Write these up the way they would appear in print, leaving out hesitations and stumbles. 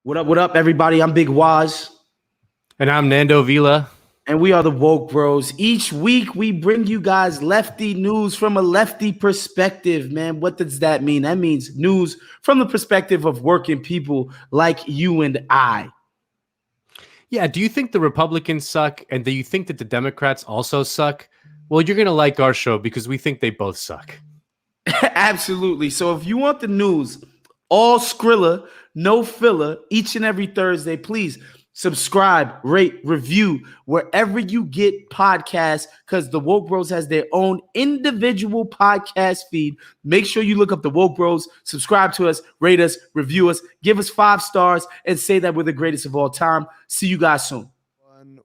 What up, everybody? I'm Big Waz. And I'm Nando Vila. And we are the Woke Bros. Each week, we bring you guys lefty news from a lefty perspective, man. What does that mean? That means news from the perspective of working people like you and I. Yeah, do you think the Republicans suck? And do you think that the Democrats also suck? Well, you're going to like our show because we think they both suck. Absolutely. So if you want the news, all Skrilla, no filler, each and every Thursday, please subscribe, rate, review wherever you get podcasts, because the Woke Bros has their own individual podcast feed. Make sure you look up the Woke Bros, subscribe to us, rate us, review us, give us 5 stars, and say that we're the greatest of all time. See you guys soon.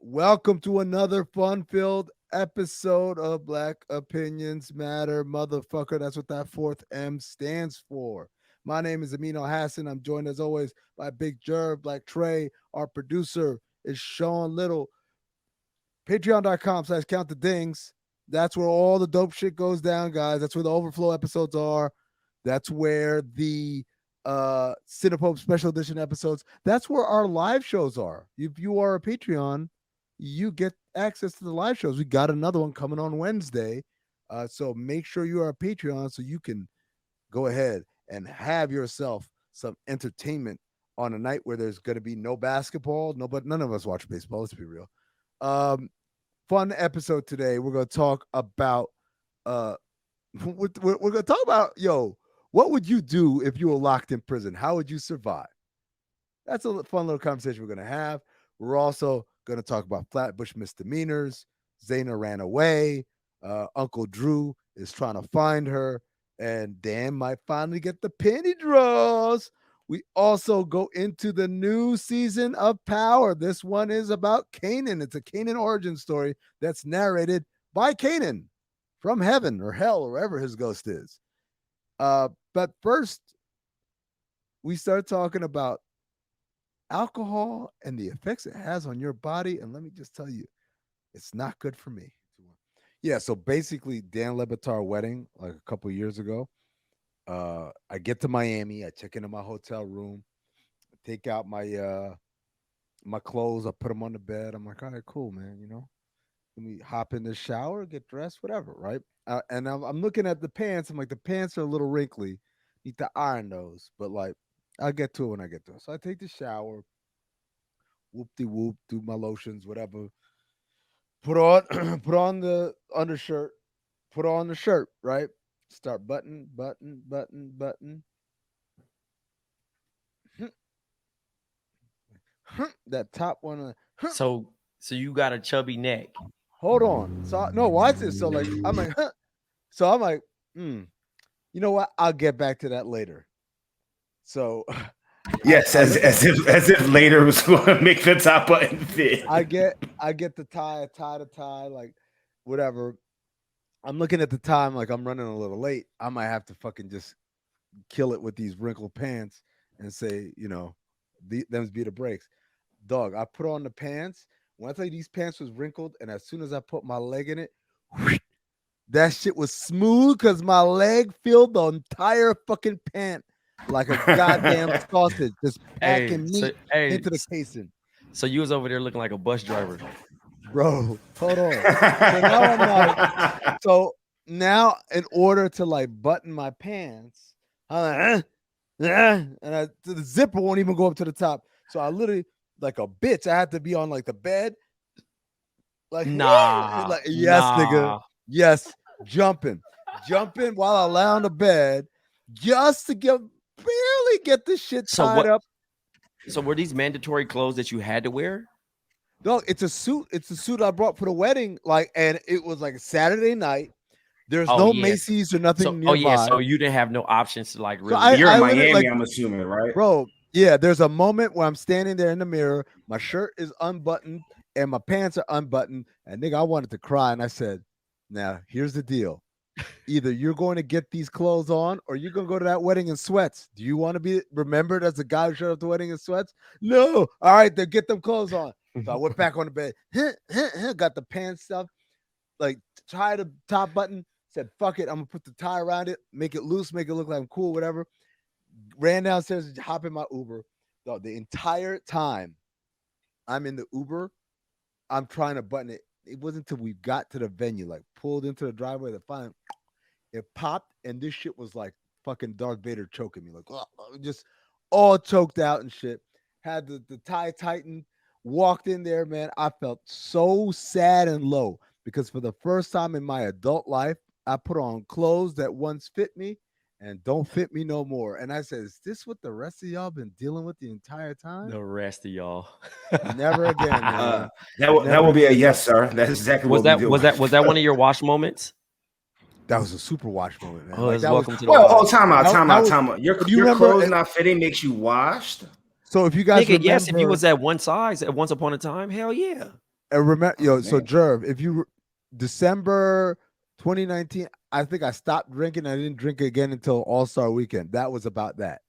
Welcome to another fun-filled episode of Black Opinions Matter, motherfucker. That's what that 4th M stands for. My name is Amin Hassan. I'm joined as always by Blk Blk Tray. Our producer is Sean Little. Patreon.com/countthedings. That's where all the dope shit goes down, guys. That's where the overflow episodes are. That's where the Cinepope special edition episodes. That's where our live shows are. If you are a Patreon, you get access to the live shows. We got another one coming on Wednesday. So make sure you are a Patreon so you can go ahead and have yourself some entertainment on a night where there's going to be no basketball. None of us watch baseball. Let's be real. Fun episode today. We're going to talk about we're going to talk about, what would you do if you were locked in prison? How would you survive? That's a fun little conversation we're going to have. We're also going to talk about Flatbush Misdemeanors. Zaina ran away. Uncle Drew is trying to find her. And Dan might finally get the penny draws. We also go into the new season of Power. This one is about Kanan. It's a Kanan origin story that's narrated by Kanan from heaven or hell or wherever his ghost is. But first, we start talking about alcohol and the effects it has on your body. And let me just tell you, it's not good for me. Yeah, so basically, Dan LeBatard wedding, like a couple years ago. I get to Miami. I check into my hotel room, take out my my clothes. I put them on the bed. I'm like, all right, cool, man. Let me hop in the shower, get dressed, whatever, right? And I'm looking at the pants. I'm like, the pants are a little wrinkly. Need to iron those, but like, I'll get to it when I get to it. So I take the shower, whoop-de-whoop, do my lotions, whatever. Put on the undershirt, put on the shirt, right? Start button. That top one. So you got a chubby neck. Hold on. So no, watch this. So like, I'm like, you know what? I'll get back to that later. So Yes, as if later was going to make the top button fit. I get the tie, like whatever. I'm looking at the time, like I'm running a little late. I might have to fucking just kill it with these wrinkled pants and say, them's be the breaks. Dog, I put on the pants. When I tell you these pants was wrinkled, and as soon as I put my leg in it, that shit was smooth because my leg filled the entire fucking pant like a goddamn sausage, just packing meat into the casing. So you was over there looking like a bus driver. Bro, hold on. So now in order to like button my pants, I'm like, and the zipper won't even go up to the top. So I literally, like a bitch, I had to be on like the bed. Like, nigga. Yes, jumping while I lay on the bed just to barely get this shit tied up. So were these mandatory clothes that you had to wear? No, it's a suit. It's a suit I brought for the wedding. And it was like a Saturday night. There's no Macy's or nothing nearby. So you didn't have no options to like really. So you're in Miami, I'm assuming, right? Bro, yeah, there's a moment where I'm standing there in the mirror. My shirt is unbuttoned and my pants are unbuttoned. And nigga, I wanted to cry. And I said, now, here's the deal. Either you're going to get these clothes on or you're going to go to that wedding in sweats. Do you want to be remembered as the guy who showed up to the wedding in sweats? No. All right, then get them clothes on. So I went back on the bed, got the pants stuff, like tied the top button, said, fuck it. I'm going to put the tie around it, make it loose, make it look like I'm cool, whatever. Ran downstairs, hop in my Uber, The entire time I'm in the Uber, I'm trying to button it. It wasn't until we got to the venue, like pulled into the driveway, that finally it popped, and this shit was like fucking Darth Vader choking me, like just all choked out and shit. Had the tie tightened, walked in there, man. I felt so sad and low because for the first time in my adult life, I put on clothes that once fit me and don't fit me no more. And I said, is this what the rest of y'all been dealing with the entire time? The rest of y'all. Never again, man. That will be a yes, sir. That's exactly Was what we do. was that one of your wash moments? That was a super watch moment, man. Oh, Like, it's that welcome was, to the Well, wash. time out. do you Your remember clothes it- not fitting makes you washed. so if you guys Nigga, remember, yes, if you was at one size at once upon a time, hell yeah. remember, so man. Jerv, if you December 2019, I think I stopped drinking. I didn't drink again until All-Star Weekend. That was about that.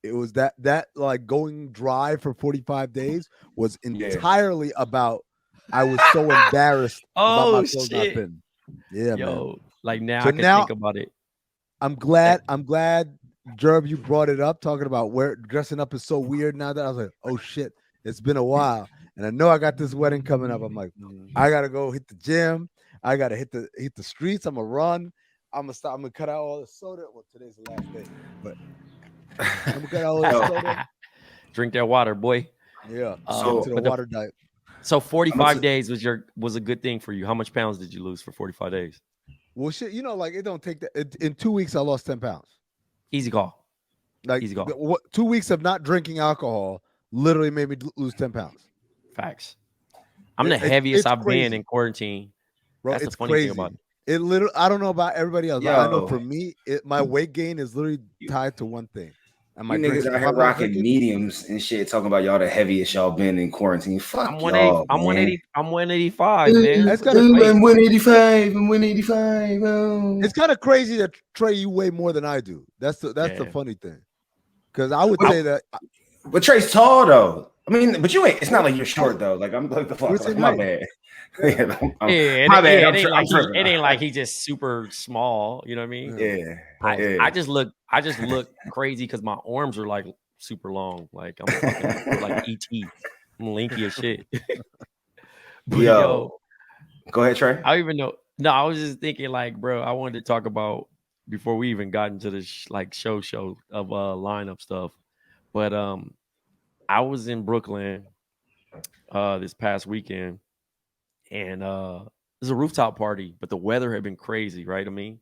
It was that like going dry for 45 days was entirely about. I was so embarrassed about my Oh clothes not shit. fitting. Yeah, man. Yo, like now So I can now- think about it. I'm glad, Jerv, you brought it up, talking about where dressing up is so weird now. That I was like, oh shit, it's been a while, and I know I got this wedding coming up. I'm like, I gotta go hit the gym. I gotta hit the streets. I'm gonna run. I'm gonna stop. I'm gonna cut out all the soda. Well, today's the last day, but I'm gonna cut out all the soda. Drink that water, boy. Yeah, So- to the but the- water diet. So 45 say- days was a good thing for you. How much pounds did you lose for 45 days? Well, shit, like it don't take that. In 2 weeks, I lost 10 pounds. Easy call. Like Easy call. 2 weeks of not drinking alcohol literally made me lose 10 pounds. Facts. I'm the It's heaviest I've crazy. been in quarantine. Bro, That's the it's funny crazy. thing about it. It literally, I don't know about everybody else, but I know Yo. for me, my weight gain is literally tied to one thing. And my You niggas drinking. out If here I'm not rocking drinking- mediums and shit, talking about y'all the heaviest y'all been in quarantine. Fuck I'm y'all, 180. man. I'm 185, man. That's kinda Ooh, crazy. I'm 185. I'm 185. Oh. It's kind of crazy that Trey, you weigh more than I do. That's the Yeah. funny thing. Because I would say that But Trey's tall though. I mean, but you ain't. It's not like you're short though. Like I'm like the fuck. We're Like, same my height. bad. Yeah, Yeah, my bad. it I'm ain't tri- like I'm tripping. it ain't like he just super small. You know what I mean? Yeah. I just look crazy because my arms are like super long. Like I'm fucking like ET. I'm linky as shit. But Yo. Go ahead, Trey. I don't even know. No, I was just thinking, like, bro, I wanted to talk about before we even got into this show of lineup stuff. But I was in Brooklyn this past weekend, and there's a rooftop party, but the weather had been crazy, right? I mean,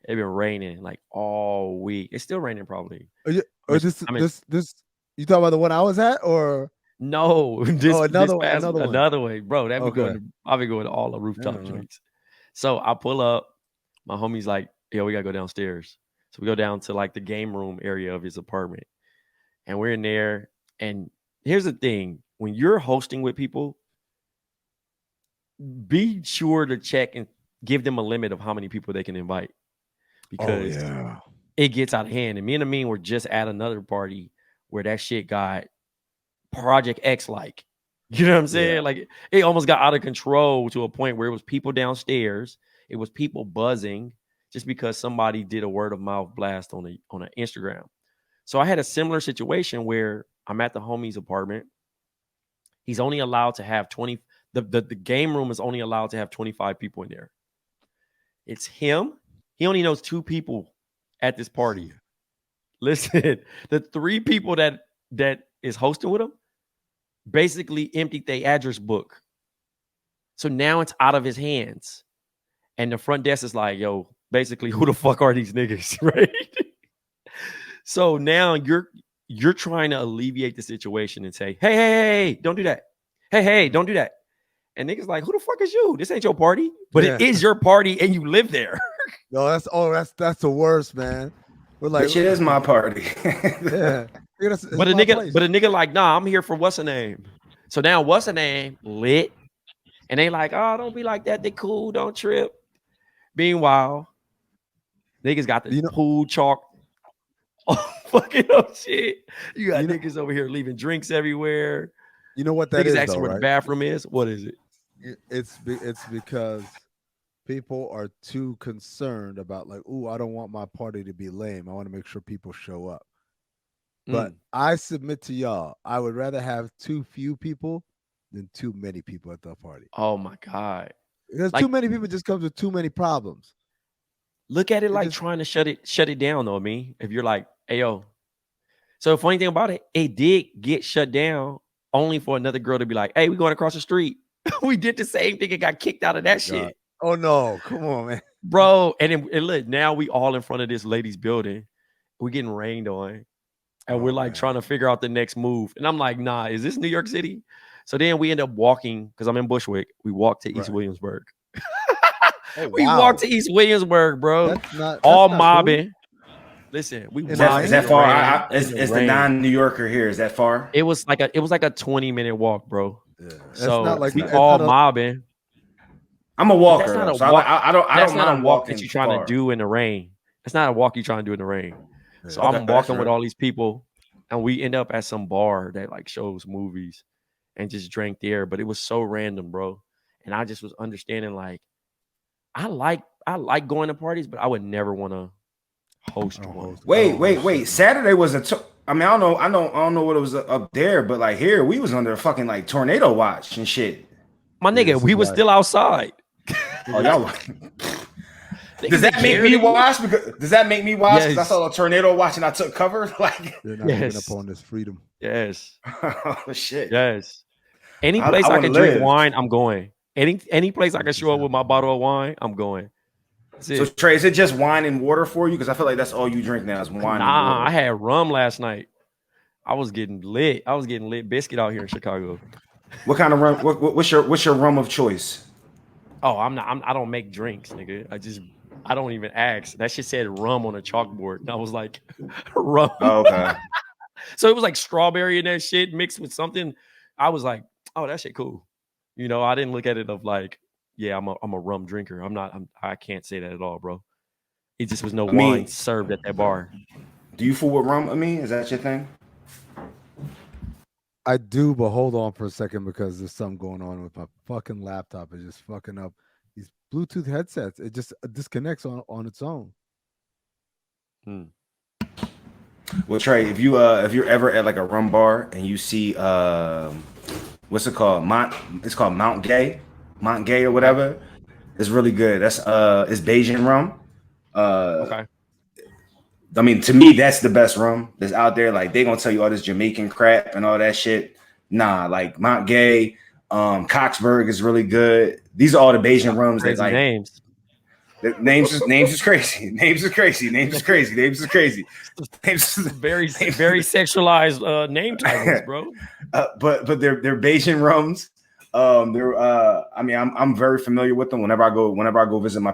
it been raining like all week. It's still raining probably. or this I mean- you talking about the one I was at, or No, another one. another way, bro. I've Okay. been going to all the rooftop Uh-huh. joints. So I pull up, my homie's like, "Yo, we gotta go downstairs." So we go down to like the game room area of his apartment, and we're in there. And here's the thing: when you're hosting with people, be sure to check and give them a limit of how many people they can invite, because yeah. it gets out of hand. And me and Amin were just at another party where that shit got Project X like. You know what I'm saying? Yeah. Like it almost got out of control to a point where it was people downstairs, it was people buzzing just because somebody did a word of mouth blast on an Instagram. So I had a similar situation where I'm at the homie's apartment. He's only allowed to have 20. The game room is only allowed to have 25 people in there. It's him. He only knows 2 people at this party. Listen, the 3 people that is hosting with him basically emptied their address book. So now it's out of his hands. And the front desk is like, yo, basically, who the fuck are these niggas? Right? So now you're trying to alleviate the situation and say, hey, don't do that. Hey, don't do that. And niggas like, who the fuck is you? This ain't your party. But Yeah. it is your party and you live there. No, that's the worst, man. We're like, Bitch, it is my party. yeah. But a nigga like, nah, I'm here for what's her name. So now what's her name lit, and they like, oh, don't be like that. They cool, don't trip. Meanwhile, niggas got the pool chalk. Oh, fucking up shit. You got niggas over here leaving drinks everywhere. You know what that niggas is, asking though, where right? the bathroom is. What is it? It's because people are too concerned about like, ooh, I don't want my party to be lame. I want to make sure people show up. But I submit to y'all, I would rather have too few people than too many people at the party. Oh my God. Because Like- too many people just comes with too many problems. Look at it like just- trying to shut it down, though. I mean, if you're like, hey, yo. So the funny thing about it, it did get shut down only for another girl to be like, hey, we going across the street. We did the same thing and got kicked out of that shit. God. Oh no, come on, man. Bro. And look, now we all in front of this lady's building. We're getting rained on. And we're like trying to figure out the next move. And I'm like, nah, is this New York City? So then we end up walking, because I'm in Bushwick. We walk to East Williamsburg. We walk to East Williamsburg, bro. That's all not mobbing. Cool. Listen, we Is that far? Is the non-New Yorker here? Is that far? It was like a 20-minute walk, bro. Yeah. So not like we that. all mobbing. I'm a walker. That's not a so walk. I don't That's not a mind walk walking that you're trying far. to do in the rain. That's not a walk you're trying to do in the rain. So Okay, I'm that's walking with real. all these people, and we end up at some bar that like shows movies, and just drank there. But it was so random, bro. And I just was understanding like, I like going to parties, but I would never want to host one. Wait. Saturday was I mean, I don't know what it was up there, but like here, we was under a fucking like tornado watch and shit. My nigga, we was still outside. Oh, y'all. Does that make me watch? Does that make me watch? Because I saw a tornado watch and I took cover. Like, they're not giving up on this freedom. Yes. Oh shit. Yes. Any place I can live. drink wine, I'm going. Any place I can show up with my bottle of wine, I'm going. So Trey, is it just wine and water for you? Because I feel like that's all you drink now is wine and water. I had rum last night. I was getting lit. Biscuit out here in Chicago. What kind of rum? What's your rum of choice? Oh, I don't make drinks, nigga. I don't even ask. That shit said rum on a chalkboard. And I was like, rum. Oh, okay. So it was like strawberry and that shit mixed with something. I was like, oh, that shit cool. You know, I didn't look at it of like, yeah, I'm a rum drinker. I can't say that at all, bro. It just was no wine served at that bar. Do you fool with rum, Amin? Is that your thing? I do, but hold on for a second because there's something going on with my fucking laptop. It's just fucking up these Bluetooth headsets. It just disconnects on its own. Well, Trey, if you're ever at like a rum bar and you see what's it called? It's called Mount Gay or whatever. It's really good. That's it's Bajan rum. Okay. I mean, to me, that's the best rum that's out there. Like, they gonna tell you all this Jamaican crap and all that shit. Nah, like Mount Gay, Coxburg is really good. These are all the Bajan rums that like names. The names is crazy. Names is crazy. Very sexualized name titles, bro. But they're Bajan rums. I mean, I'm very familiar with them. Whenever I go visit my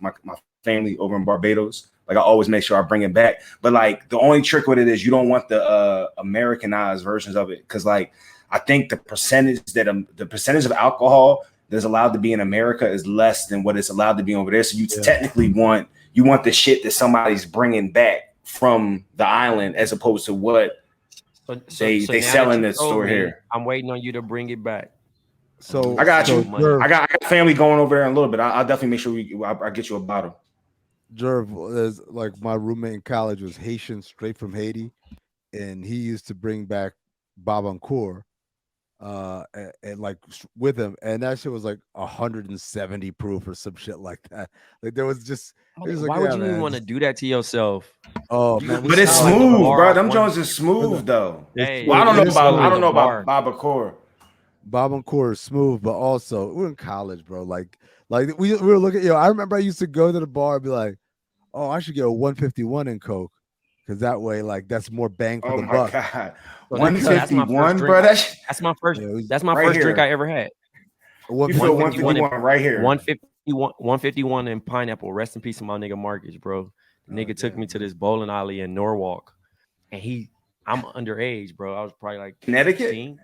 my family over in Barbados, like I always make sure I bring it back. But like the only trick with it is you don't want the Americanized versions of it, because like I think the percentage of alcohol that's allowed to be in America is less than what it's allowed to be over there. So you technically want the shit that somebody's bringing back from the island as opposed to what they sell in the store here. I'm waiting on you to bring it back. So I got you. Jerv, I got family going over there in a little bit. I'll definitely make sure I get you a bottle. Jerv, is like my roommate in college was Haitian, straight from Haiti, and he used to bring back Babancourt, and like with him, and that shit was like 170 proof or some shit like that. Like there was just. Why would you even want to do that to yourself? Oh man, but it's smooth, bro. Them Jones is smooth though. Hey, well, I don't know about Babancourt. Babancourt is smooth, but also we're in college, bro. Like we were looking. I remember I used to go to the bar and be like, "Oh, I should get a 151 in Coke, because that way, like, that's more bang for the buck." God. 151, bro. That's my first. That's my first drink I ever had. 151 right here. 151 and pineapple. Rest in peace to my nigga Marcus, bro. The nigga took me to this bowling alley in Norwalk, and I'm underage, bro. I was probably like Connecticut. 16.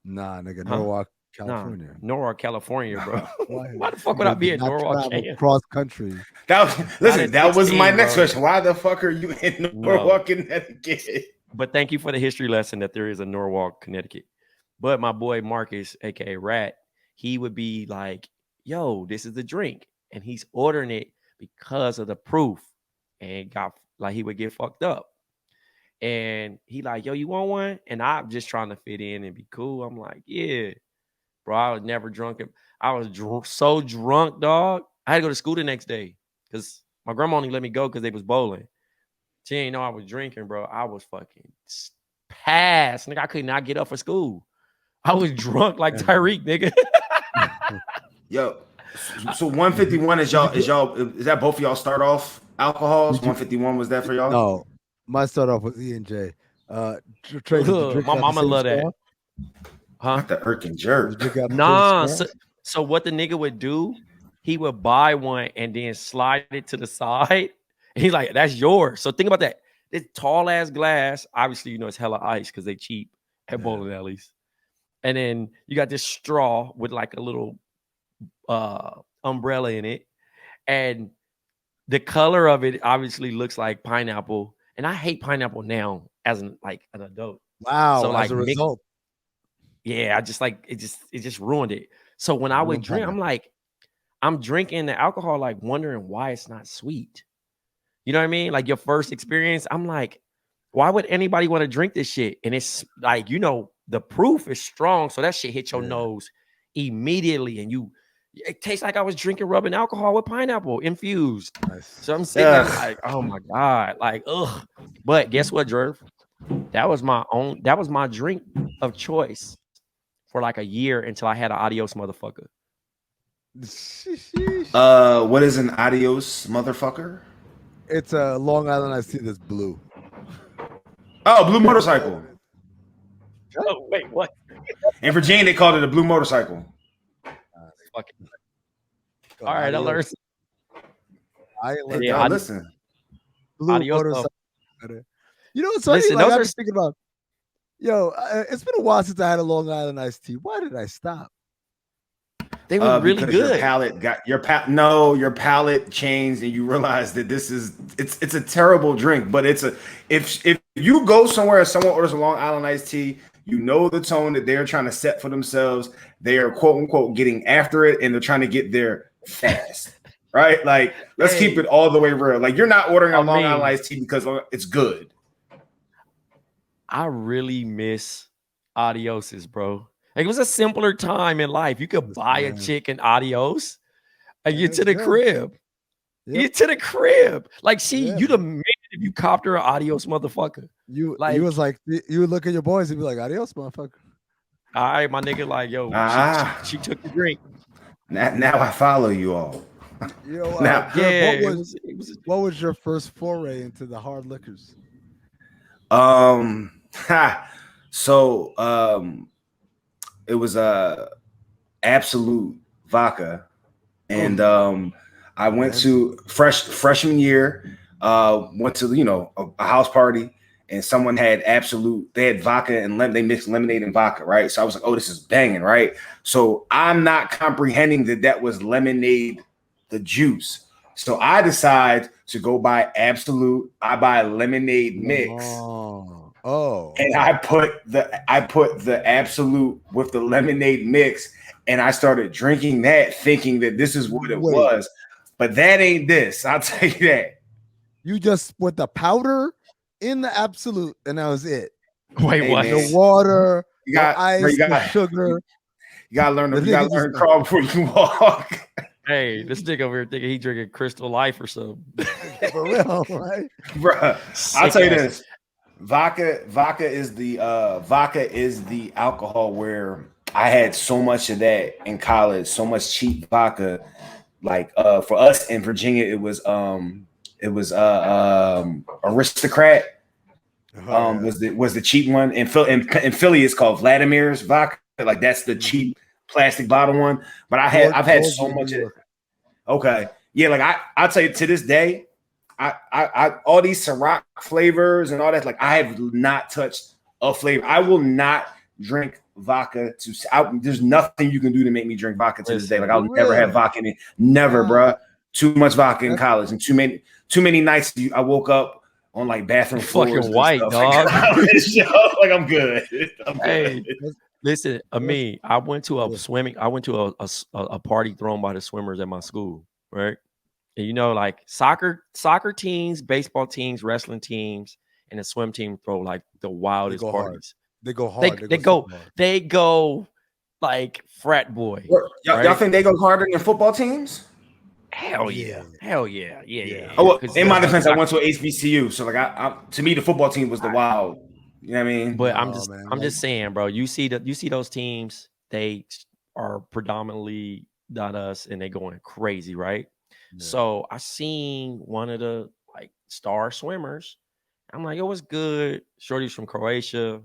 Nah, nigga, Norwalk, California. Nah, Norwalk, California, bro. Why the fuck would I be in Norwalk? Cross country. That was my next question. Why the fuck are you in Norwalk, Connecticut? But thank you for the history lesson that there is a Norwalk, Connecticut. But my boy Marcus, aka Rat, he would be like, "Yo, this is the drink," and he's ordering it because of the proof, and got like he would get fucked up. And he like, yo, you want one? And I'm just trying to fit in and be cool. I'm like, yeah, bro. I was never drunk. I was so drunk, dog. I had to go to school the next day because my grandma only let me go because they was bowling. She didn't know I was drinking, bro. I was fucking passed. Nigga, I could not get up for school. I was drunk like Tyreek, nigga. Yo, so 151 is that both of y'all start off alcohols? 151 was that for y'all? No, my start off with E&J. Trey, did you drink my out the mama same love that. straw? Huh? Not the Erkin jerk. Did you drink out the Nah. same straw? So what the nigga would do, he would buy one and then slide it to the side. And he's like, that's yours. So think about that. This tall ass glass. Obviously, you know, it's hella ice because they cheap at bowling alleys. And then you got this straw with like a little umbrella in it. And the color of it obviously looks like pineapple. And I hate pineapple now as an adult. Wow. So, As like, a result. Yeah, I just like it just ruined it. So when I would drink, I'm drinking the alcohol, like wondering why it's not sweet. You know what I mean? Like your first experience, I'm like, why would anybody want to drink this shit? And it's like, you know, the proof is strong, so that shit hit your nose immediately, and it tastes like I was drinking rubbing alcohol with pineapple infused. Nice. So I'm sitting there like, oh my god, like ugh. But guess what, Jerv? That was my drink of choice for like a year until I had an adios motherfucker. What is an adios motherfucker? It's a Long Island iced tea that's blue. Oh, blue motorcycle. Oh, wait, what? In Virginia, they called it a blue motorcycle. Fucking. All right, I learned. Yeah, listen. Blue motorcycle. You know what's funny? Listen, Like, I was thinking about, it's been a while since I had a Long Island iced tea. Why did I stop? They were really good. Your palate changed, and you realize that it's a terrible drink. But if you go somewhere and someone orders a Long Island iced tea, you know the tone that they're trying to set for themselves. They are quote unquote getting after it, and they're trying to get there fast, right? Like let's keep it all the way real. Like you're not ordering a Long Island iced tea because it's good. I really miss adioses, bro. Like it was a simpler time in life. You could buy a chicken adios and get to the crib. Yep. Get to the crib. Like, you'd have made it if you copped her an adios motherfucker. You would look at your boys and be like, adios, motherfucker. All right, my nigga, like, yo, she took the drink. Now I follow you all. What was your first foray into the hard liquors? It was Absolute vodka, and I went to freshman year. Went to a house party, and someone had Absolute. They had vodka and they mixed lemonade and vodka, right? So I was like, oh, this is banging, right? So I'm not comprehending that was lemonade, the juice. So I decide to go buy Absolute. I buy a lemonade mix. And I put the Absolute with the lemonade mix, and I started drinking that, thinking that this is what it was. But that ain't this. I'll tell you that. You just put the powder in the Absolute, and that was it. Wait, what? The water, the ice, the sugar. You gotta learn to crawl before you walk. Hey, this nigga over here thinking he drinking Crystal Life or something. For real, right? Bruh, I'll tell you this. Vodka is the alcohol where I had so much of that in college, so much cheap vodka. Like for us in Virginia, it was Aristocrat. Was the cheap one. In Philly, it's called Vladimir's vodka. Like that's the cheap plastic bottle one. But I've had so much of it. Okay. Yeah, like I'll tell you to this day, I all these Ciroc flavors and all that, like I have not touched a flavor. I will not drink vodka there's nothing you can do to make me drink vodka to this day. Like I'll never have vodka in it. Never, bruh. Too much vodka in college and too many nights I woke up on like bathroom floors. Fucking white, dog. Like I'm good. Hey, listen, Amin, I went to a party thrown by the swimmers at my school, right? And like soccer teams, baseball teams, wrestling teams, and the swim team throw like the wildest go hard. parties. They go hard. They go like frat boy. Y'all right? think they go harder than football teams? Hell yeah. Oh, well, in my defense, I went to an HBCU, so like I to me the football team was the wild. You know what I mean? But I'm just saying, bro. You see those teams, they are predominantly not us, and they going crazy, right? Yeah. So I seen one of the like star swimmers. I'm like, it was good. Shorty's from Croatia,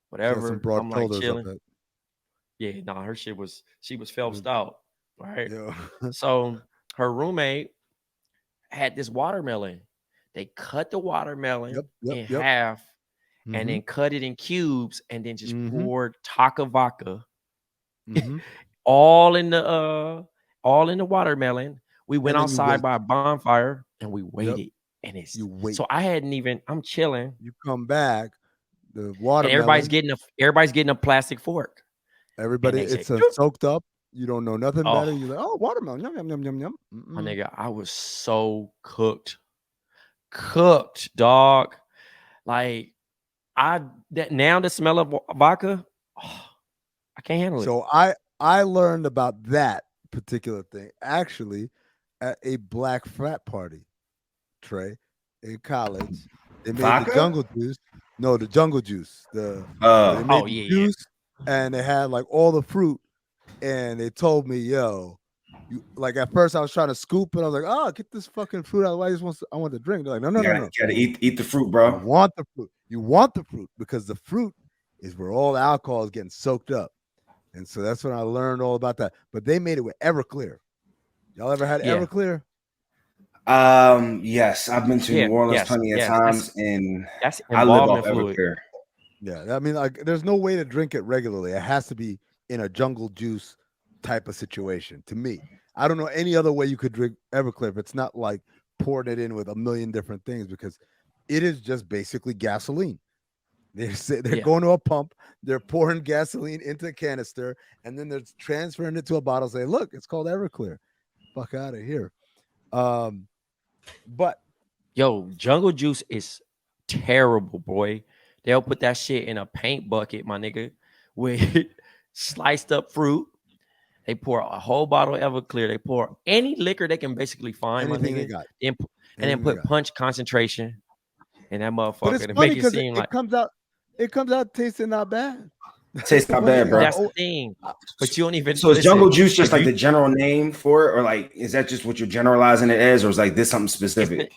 whatever. I'm like chilling. Yeah, her she was Phelpsed out, right? Yeah. So her roommate had this watermelon. They cut the watermelon in half and then cut it in cubes and then just poured taka vodka all in the watermelon. We went outside by a bonfire and we waited. And so I hadn't even, I'm chilling. You come back, the watermelon. Everybody's getting a plastic fork. Everybody, it's soaked up. You don't know nothing better. You're like, oh, watermelon, yum, yum, yum, yum, yum. My nigga, I was so cooked, dog. Like now the smell of vodka, I can't handle it. So I learned about that particular thing actually at a black frat party, Trey, in college. They made vodka? The jungle juice. No, the jungle juice. Juice, and they had like all the fruit. And they told me, yo, like at first I was trying to scoop and I was like, oh, get this fucking fruit out of the way. I want to drink. They're like, no. You gotta eat the fruit, bro. You want the fruit. You want the fruit because the fruit is where all the alcohol is getting soaked up. And so that's when I learned all about that. But they made it with Everclear. Y'all ever had Everclear? Yes, I've been to New Orleans plenty of times, and I live off Everclear. Yeah, I mean, like, there's no way to drink it regularly. It has to be in a jungle juice type of situation. To me, I don't know any other way you could drink Everclear if it's not like pouring it in with a million different things, because it is just basically gasoline. They're going to a pump, they're pouring gasoline into a canister, and then they're transferring it to a bottle. Say, look, it's called Everclear. Fuck out of here. But yo, jungle juice is terrible, boy. They'll put that shit in a paint bucket, my nigga, with sliced up fruit. They pour a whole bottle of Everclear. They pour any liquor they can basically find, anything my nigga, and then put punch concentration in that motherfucker to make it seem like it comes out tasting not bad. Tastes not bad, bro. That's the thing. But you don't even. So is jungle juice just like the general name for it, or like is that just what you're generalizing it as, or is like this something specific?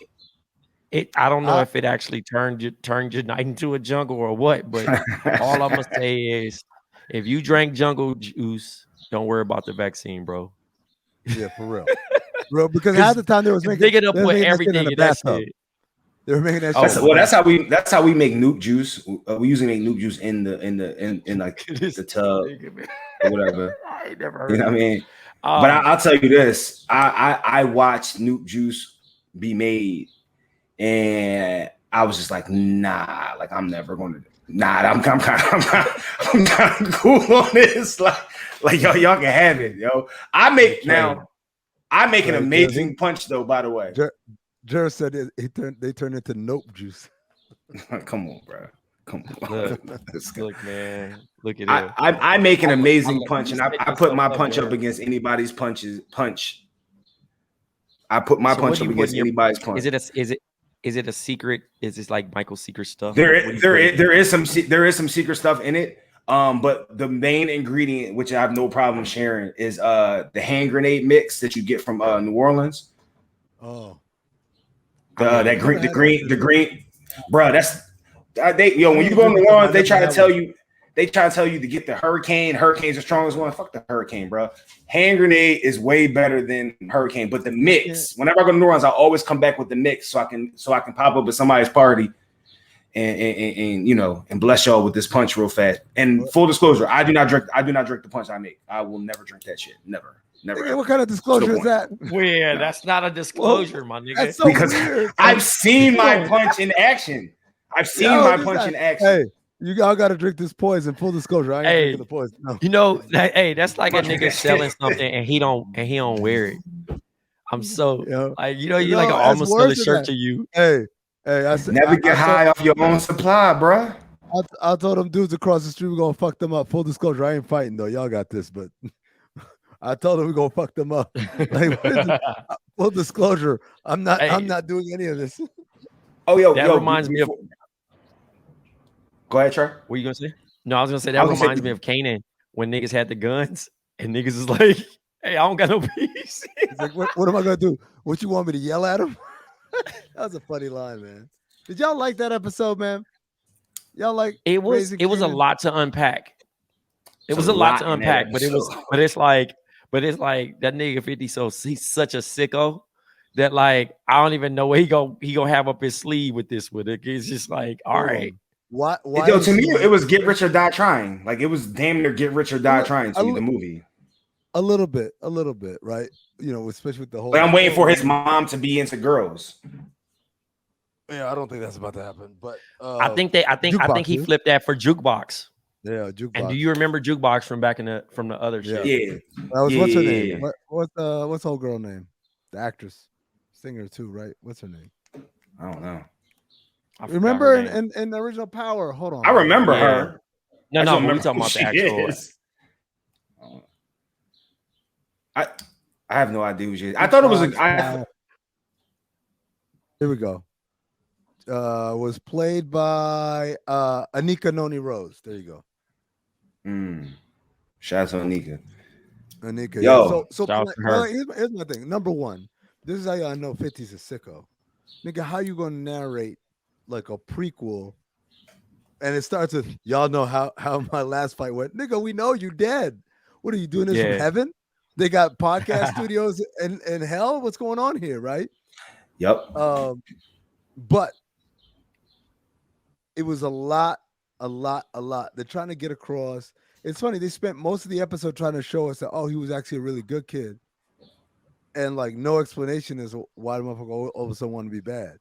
I don't know if it actually turned your night into a jungle or what, but all I'm gonna say is if you drank jungle juice, don't worry about the vaccine, bro. Yeah, for real. Bro, because half the time they was making it up with everything in that shit. They were making that shit. Well, that's how we make nuke juice. We usually make nuke juice in like the tub or whatever. I ain't never heard. You know what I mean? But I'll tell you this: I watched nuke juice be made, and I was just like, nah, like I'm never going to. Nah, I'm kind of cool on this. Like y'all can have it, yo. I make an amazing punch though. By the way. Jerv said they turned into nope juice. Come on, bro. Come on. Look, man. Look at it. I make an amazing punch, and I put my punch up against anybody's punch. I put my punch up against anybody's punch. Is it a secret? Is this like Michael's secret stuff? There is some secret stuff in it. But the main ingredient, which I have no problem sharing, is the hand grenade mix that you get from New Orleans. Oh. The green, bro. When you go in New Orleans, they try to tell you to get the hurricane. Hurricane's the strongest one. Fuck the hurricane, bro. Hand grenade is way better than hurricane. But the mix, whenever I go to New Orleans, I always come back with the mix so I can pop up at somebody's party and bless y'all with this punch real fast. And full disclosure, I do not drink the punch I make. I will never drink that shit. Never. Nigga, what kind of disclosure is that? Weird. That's not a disclosure, my nigga. That's so because weird. I've seen my punch in action. Hey, you all got to drink this poison. Full disclosure, I ain't drinking the poison. No. You know, that's like a nigga selling something and he don't wear it. I'm so like you like I almost sell a shirt to you. Hey, Hey, I said, Never get high off your own supply, bruh. I told them dudes across the street we're gonna fuck them up. Full disclosure, I ain't fighting though. Y'all got this, but I told them we're gonna fuck them up. Like, full disclosure, I'm not. Hey. I'm not doing any of this. Oh, That reminds me of. Go ahead, Trey. What you gonna say? No, I was gonna say that reminds me of Kanan when niggas had the guns and niggas is like, "Hey, I don't got no peace." It's like, what am I gonna do? What you want me to yell at him? That was a funny line, man. Did y'all like that episode, man? Y'all like It was a lot to unpack. It was a lot to unpack, but it's like that nigga 50. So he's such a sicko that like I don't even know what he gonna have up his sleeve with this. With it, it's just like, all right. Why Yo, to me, it was get rich or die trying. Like it was damn near get rich or die trying to me, the movie. A little bit, right? You know, especially with the whole. Like I'm waiting for his mom to be into girls. Yeah, I don't think that's about to happen. But I think he flipped that for Jukebox. Yeah, Jukebox. And do you remember Jukebox from back from the other shit? Yeah. What's her name? What's old girl name? The actress, singer too, right? What's her name? I don't know. Remember in the original Power? Hold on. I remember her. No, we're talking about the actual. I have no idea who she is. I thought it was Here we go. Was played by Anika Noni Rose. There you go. Shout out to Anika. Anika. Yo, so here's my thing. Number one, this is how y'all know 50's a sicko. Nigga, how you gonna narrate like a prequel? And it starts with y'all know how my last fight went. Nigga, we know you dead. What are you doing this from heaven? They got podcast studios in hell. What's going on here, right? Yep. But it was a lot. They're trying to get across. It's funny. They spent most of the episode trying to show us that, he was actually a really good kid. And like no explanation is why the motherfucker all of a sudden want to be bad.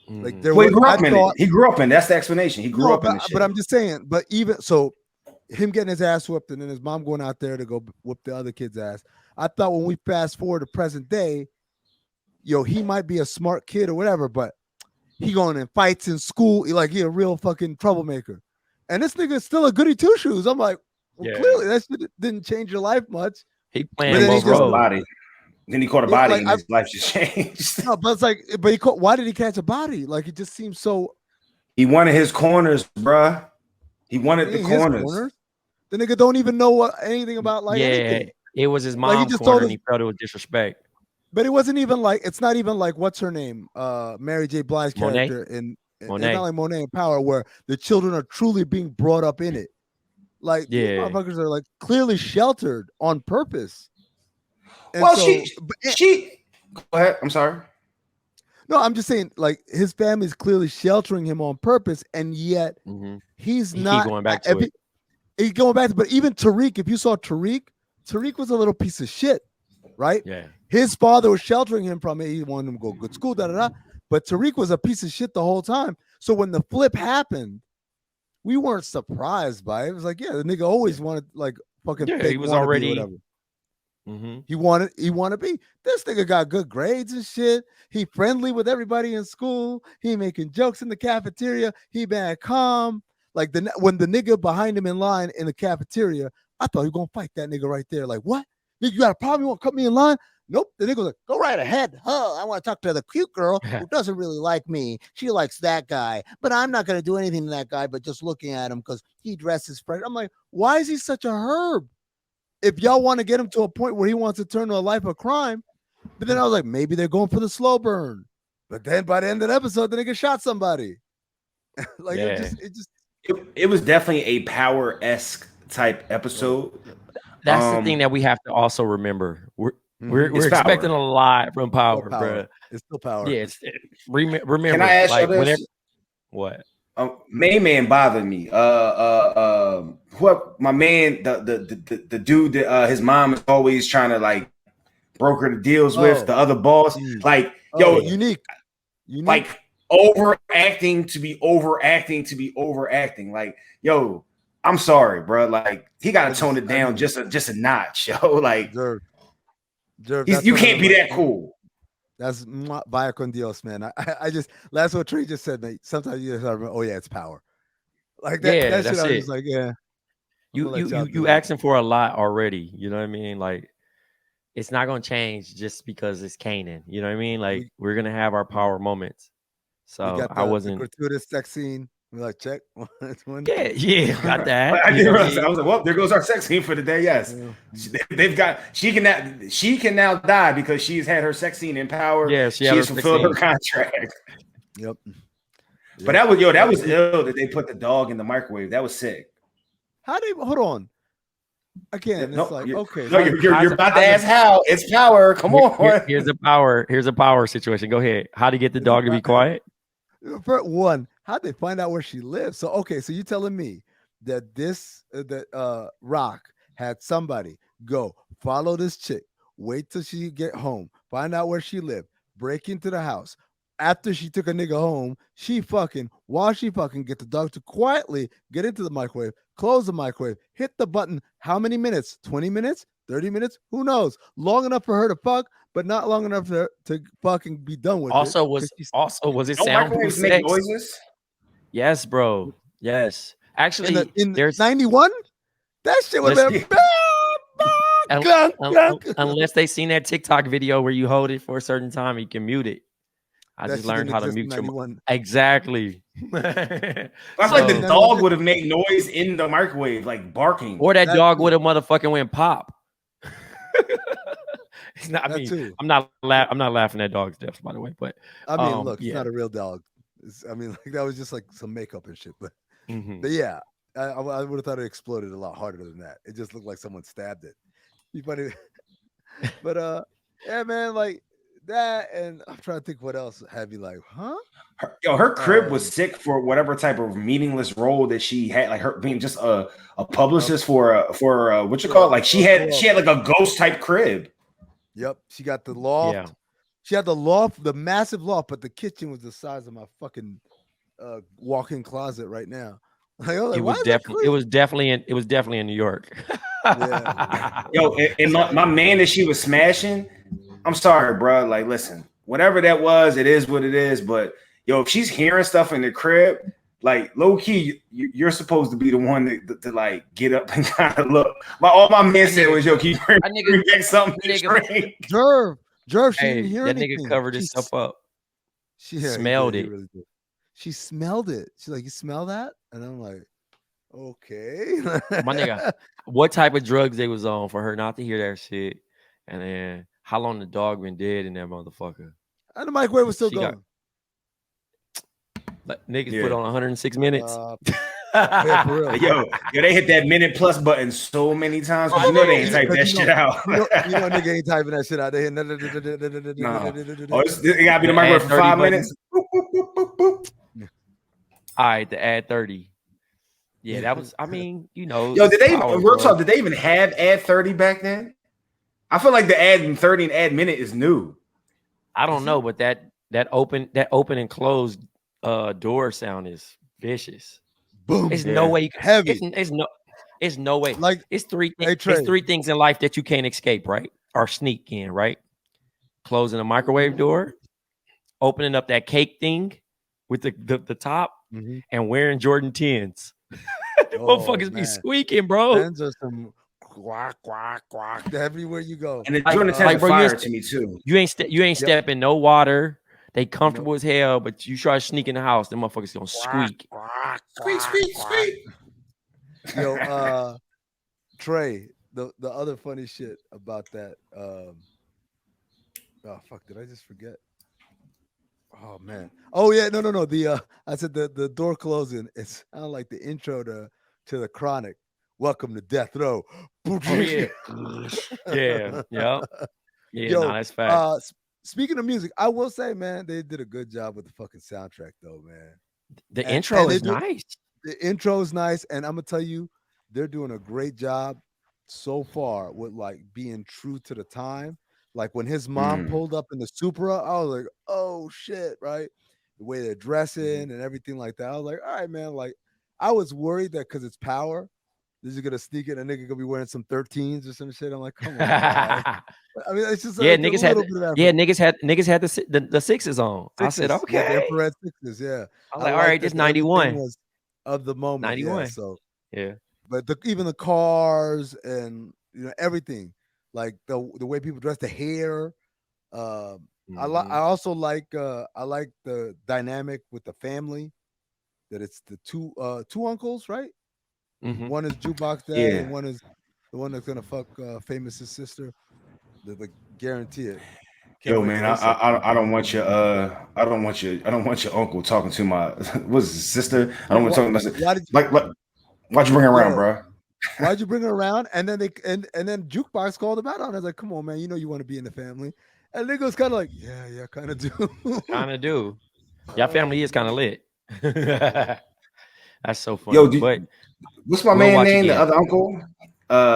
Like he grew up in it. He grew up in. That's the explanation. He grew up in it. But I'm just saying. But even so, him getting his ass whooped and then his mom going out there to go whoop the other kid's ass. I thought when we fast forward to present day, he might be a smart kid or whatever, but he going in fights in school. He a real fucking troublemaker. And this nigga is still a goody two shoes. I'm like, clearly that shit didn't change your life much. He playing both roles. Then he caught a body and his life just changed. No, but it's like, why did he catch a body? Like, it just seems so. He wanted his corners, bruh. He wanted the corners. The nigga don't even know anything about anything. It was his mom's corner and he felt it was disrespect. But it wasn't even like, it's not even like, what's her name? Mary J. Blige's character in it's not like Monet in Power, where the children are truly being brought up in it. Like, these motherfuckers are like clearly sheltered on purpose. And well, she go ahead. I'm sorry. No, I'm just saying, like, his family's clearly sheltering him on purpose, and yet he's not going back to it. He's going back to, but even Tariq, if you saw Tariq was a little piece of shit, right? Yeah. His father was sheltering him from it. He wanted him to go to good school, But Tariq was a piece of shit the whole time. So when the flip happened, we weren't surprised by it. It was like, the nigga always wanted like fucking. Yeah, he was already. Whatever. He wanted to be. This nigga got good grades and shit. He friendly with everybody in school. He making jokes in the cafeteria. He been calm. Like when the nigga behind him in line in the cafeteria, I thought he was gonna fight that nigga right there. Like, what? Nigga, you got a problem? You want to cut me in line? Nope. The nigga was like, go right ahead. I want to talk to the cute girl who doesn't really like me. She likes that guy, but I'm not going to do anything to that guy, but just looking at him because he dresses fresh. I'm like, why is he such a herb? If y'all want to get him to a point where he wants to turn to a life of crime, but then I was like, maybe they're going for the slow burn. But then by the end of the episode, the nigga shot somebody. It was definitely a Power-esque type episode. That's the thing that we have to also remember. We're expecting a lot from Power, bro. It's still Power. Yeah, remember. Can I ask you this? What? Main man bothered me. What my man, the dude that his mom is always trying to like broker the deals with the other boss. Like, unique. Like overacting to be overacting. Like, yo, I'm sorry, bro. Like, he got to tone it down just a notch, yo. Like, Jerv, you can't be that cool. That's via con Dios, man. I just that's what Trey just said, mate. Sometimes you just remember, oh yeah, it's power. Like that. Yeah, That shit. that's I was it. just like, yeah. I'm You gonna you let y'all you do you that. asking for a lot already. You know what I mean? Like it's not gonna change just because it's Kanan. You know what I mean? Like we're gonna have our power moments. We So got I the wasn't. gratuitous sex scene. We're like, check. One. Yeah, got that. I You did know what I realize. I mean? was like, well, there goes our sex scene for the day. Yes, Yeah. they've got. She can now die because she's had her sex scene in Power. Yeah, She she had has her sex fulfilled her scene. contract. Yep. But that was that was ill that they put the dog in the microwave. That was sick. How do you hold on? Again, it's like okay. No, you're about to ask how. It's Power. Come on. Here's a power situation. Go ahead. How to get the dog to be quiet? For one, how'd they find out where she lives? So okay, so you telling me that this Rock had somebody go follow this chick, wait till she get home, find out where she lived, break into the house. After she took a nigga home, while she fucking get the dog to quietly get into the microwave, close the microwave, hit the button. How many minutes? 20 minutes? 30 minutes? Who knows? Long enough for her to fuck, but not long enough for her to fucking be done with Also, it. was it Don't soundproof microwaves make sex? noises? Yes, bro. Yes. Actually, in there's 91, that shit would have been unless they seen that TikTok video where you hold it for a certain time, you can mute it. I just learned how to mute your exactly. I feel like the dog would have made noise in the microwave, like barking, or that dog would have motherfucking went pop. It's not. I mean, I'm not laughing at dogs' deaths, by the way. But I mean, look, yeah. it's not a real dog. I mean, like that was just like some makeup and shit. But Mm-hmm. yeah, I would have thought it exploded a lot harder than that. It just looked like someone stabbed it. Be funny. But yeah, man, like that, and I'm trying to think what else had me like, huh? Her crib was sick for whatever type of meaningless role that she had, like her being just a publicist for what you call it? Like she had like a ghost type crib. Yep, she got the loft. Yeah. She had the loft, the massive loft, but the kitchen was the size of my fucking walk-in closet right now. Like, it was definitely in New York. Yeah. Yo, and my man that she was smashing, I'm sorry, bro. Like, listen, whatever that was, it is what it is. But yo, if she's hearing stuff in the crib, like low key, you're supposed to be the one to like get up and kind of look. All my man said was, "Yo, can you bring back something to drink?" Jerv, she didn't hear that anything. Nigga covered himself up. She smelled it. Really did. She smelled it. She's like, "You smell that?" And I'm like, "Okay." My nigga, what type of drugs they was on for her not to hear that shit? And then how long the dog been dead in that motherfucker? And the microwave was still going. Like niggas put on 106 minutes. Yeah, for real. Yo, they hit that minute plus button so many times because you know they ain't type that shit out. you know, nigga ain't typing that shit out. They hit it gotta be the microwave for 5 minutes. All right, the ad 30. Yeah, that was. I mean, you know. Yo, did they even have ad 30 back then? I feel like the ad 30 and ad minute is new. I don't know, but that open and close door sound is vicious. Boom. There's no way you can. Heavy. It's no way. Like it's three things in life that you can't escape, right? Or sneak in, right? Closing a microwave door, opening up that cake thing with the top, and wearing Jordan 10s. Motherfuckers be squeaking, bro. 10s are some quack quack quack everywhere you go. And the Jordan 10s are fire to me too. You ain't stepping no water. They comfortable as hell, but you try to sneak in the house, them motherfuckers gonna squeak. Squeak. Yo, Trey, the other funny shit about that. Oh fuck, did I just forget? Oh man. Oh yeah, no. The I said the door closing. It's kind of like the intro to the Chronic. Welcome to Death Row. Oh, yeah. Yeah. Yo, that's fact. Speaking of music, I will say, man, they did a good job with the fucking soundtrack, though, man. The intro is nice. The intro is nice, and I'm gonna tell you, they're doing a great job so far with like being true to the time. Like when his mom pulled up in the Supra, I was like, oh shit, right? The way they're dressing and everything like that. I was like, all right, man. Like, I was worried that because it's Power, This is gonna sneak in. A nigga gonna be wearing some 13s or some shit. I'm like, come on. Guys. I mean, it's just Yeah, like niggas a had little bit of effort. yeah, niggas had the sixes on. I said, Sixes. Yeah, the okay. infrared sixes. Yeah. I was like, all right, this that everything 91. was of the moment. 91. Yeah. So, Yeah. but even the cars and everything, like the way people dress, the hair. I also like the dynamic with the family. That it's the two uncles, right? Mhm. One is Jukebox Dad, Yeah. and one is the one that's gonna fuck Famous's sister. The guarantee it. Can't Yo, wait man, till they suck I don't want your I don't want your uncle talking to my what's his sister. I don't want to talk about Why did you, like why'd you bring her around, Yo. bro? why'd you bring her around? And then and then Jukebox called him out on it. I was like, come on, man, you know you want to be in the family. And nigga was kind of like, yeah, kind of do. Kind of do. Y'all family is kind of lit. That's so funny. Yo, but what's my we'll man watch name? again. The other uncle?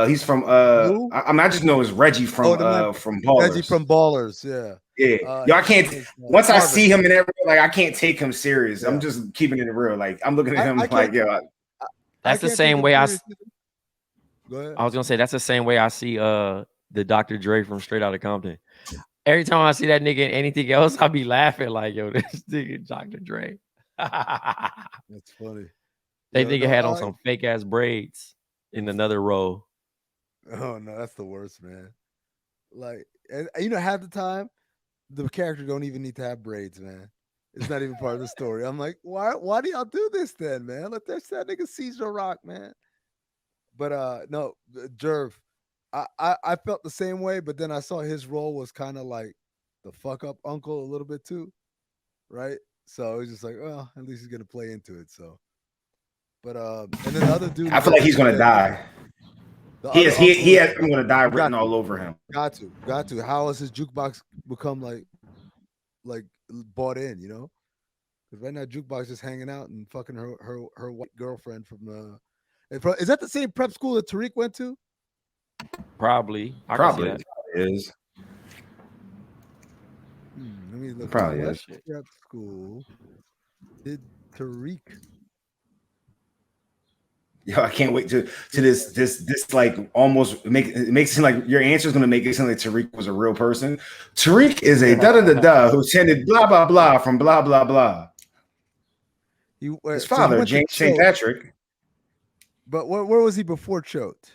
He's from Who? I just know it's Reggie from Ballers. Reggie from Ballers, yeah. Yeah. Yo, I can't once I see him in everything, like I can't take him serious. Yeah. I'm just keeping it real. Like I'm looking at him like, yo. That's the same way I Go ahead. was gonna say that's the same way I see the Dr. Dre from Straight Outta Compton. Every time I see that nigga in anything else, I be laughing like, yo, this nigga Dr. Dre. That's funny. They nigga had on some fake ass braids in another row. Oh no, that's the worst, man. Like, and half the time, the character don't even need to have braids, man. It's not even part of the story. I'm like, why do y'all do this then, man? Let that nigga Caesar rock, man. But no, Jerv, I felt the same way, but then I saw his role was kind of like the fuck up uncle a little bit too, right? So it was just like, well, at least he's gonna play into it. So, but and then the other dude, I feel like he's gonna die. He has I'm gonna die written all over him. Got to. How has his jukebox become like bought in? Because right now Jukebox just hanging out and fucking her white girlfriend from is that the same prep school that Tariq went to? Probably. Probably is. Let me look. Probably What is. prep school did Tariq? Yo, I can't wait to this like almost makes it seem like your answer is gonna make it seem like Tariq was a real person. Tariq is a da who attended blah blah blah from blah blah blah. His father, James St. Patrick. But where was he before Choate?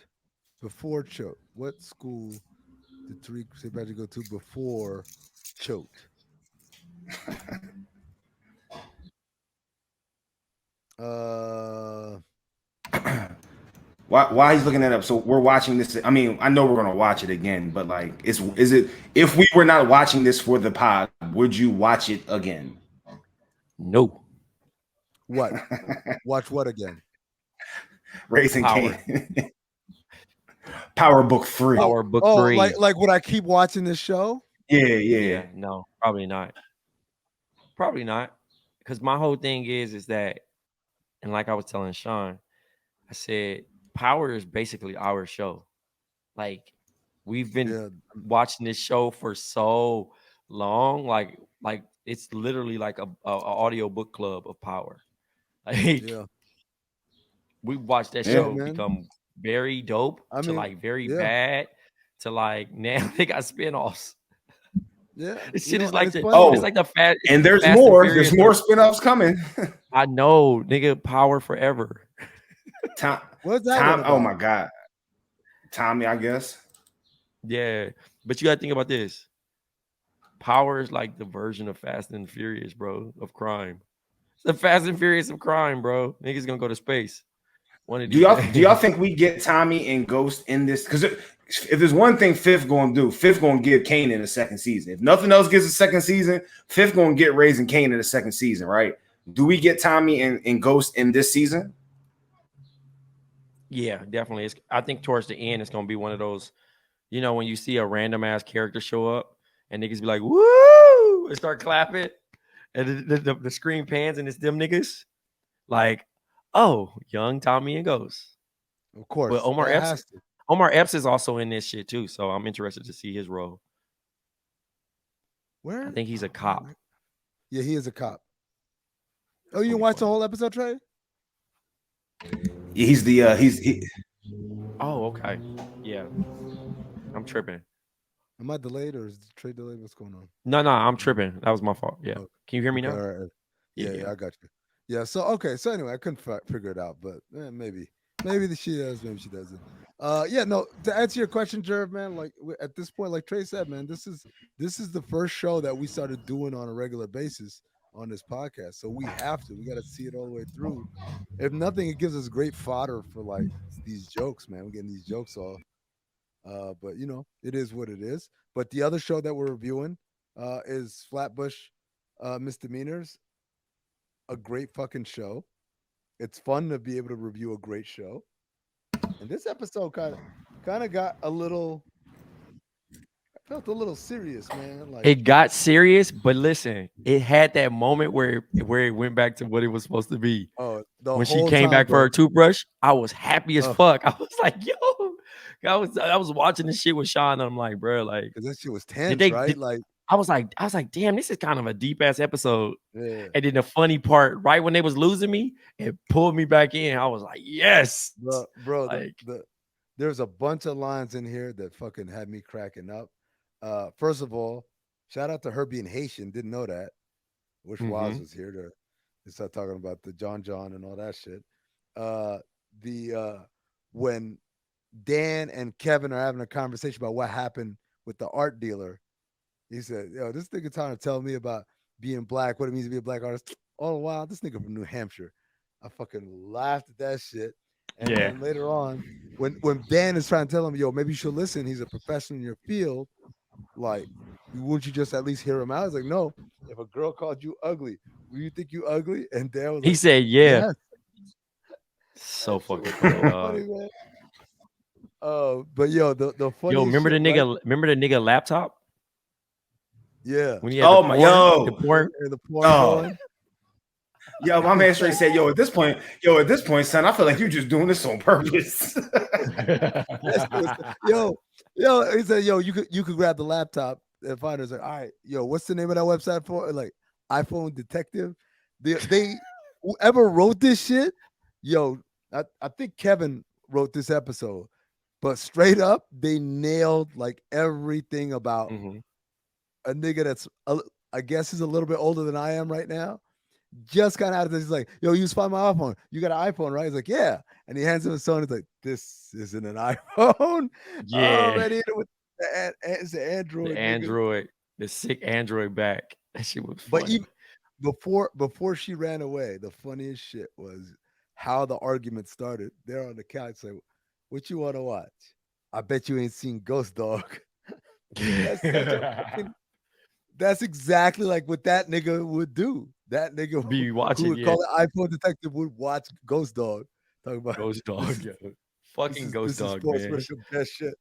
Before Choate, what school did Tariq St. Patrick go to before Choate? Why he's looking that up? So we're watching this. I mean, I know we're gonna watch it again, but like, is it if we were not watching this for the pod, would you watch it again? No. What? Watch what again? Raising Kanan. Power Book 3. Power Book 3. Like would I keep watching this show? Yeah. No, probably not. Probably not. Because my whole thing is that, and like I was telling Sean, I said Power is basically our show. Like we've been watching this show for so long. Like it's literally like a audio book club of Power. Like we watched that show become very dope to like very bad to like now they got spinoffs. Yeah, this shit is like it's like the fat. And there's more. There's more spinoffs coming. I know, nigga. Power forever. What's that? Oh my god, Tommy. I guess. Yeah, but you gotta think about this. Power is like the version of Fast and Furious, bro, of crime. It's the Fast and Furious of crime, bro. Niggas gonna go to space. Do y'all think we get Tommy and Ghost in this? Because if there's one thing Fifth gonna do, Fifth gonna give Kanan a second season. If nothing else gets a second season, Fifth gonna get Raising Kanan a second season, right? Do we get Tommy and Ghost in this season? Yeah, definitely. I think towards the end, it's gonna be one of those, when you see a random ass character show up and niggas be like, "Woo!" and start clapping, and the screen pans and it's them niggas, like, oh, young Tommy and Ghost. Of course. But Omar Epps is also in this shit too, so I'm interested to see his role. Where? I think he's a cop. Yeah, he is a cop. Oh, you watched the whole episode, Trey? He's Oh, okay. Yeah, I'm tripping. Am I delayed or is the trade delayed? What's going on? No, I'm tripping. That was my fault. Yeah. Oh, Can you hear me okay, now? all right. Yeah, I got you. Yeah, so okay, so anyway, I couldn't figure it out, but maybe she does, maybe she doesn't. Yeah, no. To answer your question, Jerv, man, like at this point, like Trey said, man, this is the first show that we started doing on a regular basis on this podcast, so we got to see it all the way through. If nothing, it gives us great fodder for like these jokes, man. We're getting these jokes off. But you know, it is what it is. But the other show that we're reviewing is Flatbush Misdemeanors. A great fucking show. It's fun to be able to review a great show. And this episode kind of got a little, I felt a little serious, man. Like It got serious, but listen, it had that moment where it went back to what it was supposed to be. the When she whole came time, back for bro. her toothbrush, I was happy as Oh. fuck. I was like, yo, I was watching this shit with Sean, and I'm like, bro, like, Because that shit was tense, they- right? did- Like, I was like, damn, this is kind of a deep ass episode. yeah, And then the funny part, right when they was losing me, it pulled me back in. I was like, yes, bro. Like- There's a bunch of lines in here that fucking had me cracking up. First of all, shout out to her being Haitian. Didn't know that. Wish Waz was here to start talking about the John and all that shit. When Dan and Kevin are having a conversation about what happened with the art dealer, he said, "Yo, this nigga trying to tell me about being black, what it means to be a black artist. All the while, this nigga from New Hampshire." I fucking laughed at that shit. And then later on, when Dan is trying to tell him, "Yo, maybe you should listen. He's a professional in your field. Like, wouldn't you just at least hear him out?" He's like, "No. If a girl called you ugly, will you think you ugly?" And Dan was he like, said, yeah. "Yes." So That shit fucking was funny, so dog. funny, man. But yo, the funny. Yo, remember the nigga laptop? Yeah. When he had Oh the my, porn, yo. the porn. And the porn Oh. going. Yo, my man straight said, at this point, son, I feel like you just doing this on purpose. Yo, he said, "Yo, you could grab the laptop and find us." Like, all right, yo, what's the name of that website for? Like, iPhone Detective. They whoever wrote this shit, yo, I think Kevin wrote this episode, but straight up, they nailed like everything about a nigga that's I guess is a little bit older than I am right now. Just kind of out of this, he's like, "Yo, you find my iPhone. You got an iPhone, right?" He's like, "Yeah." And he hands him his phone. He's like, "This isn't an iPhone." Yeah. Already with it's the Android. The nigga. Android, the sick Android back. That shit was But funny. even before she ran away, the funniest shit was how the argument started. They're on the couch, like, "What you want to watch?" "I bet you ain't seen Ghost Dog." That's such a fucking, that's exactly like what that nigga would do. That nigga Be watching, who would call it iPhone Detective would watch Ghost Dog. Talk about Ghost Dog, this yo. is- Fucking Ghost Dog, man. the best shit.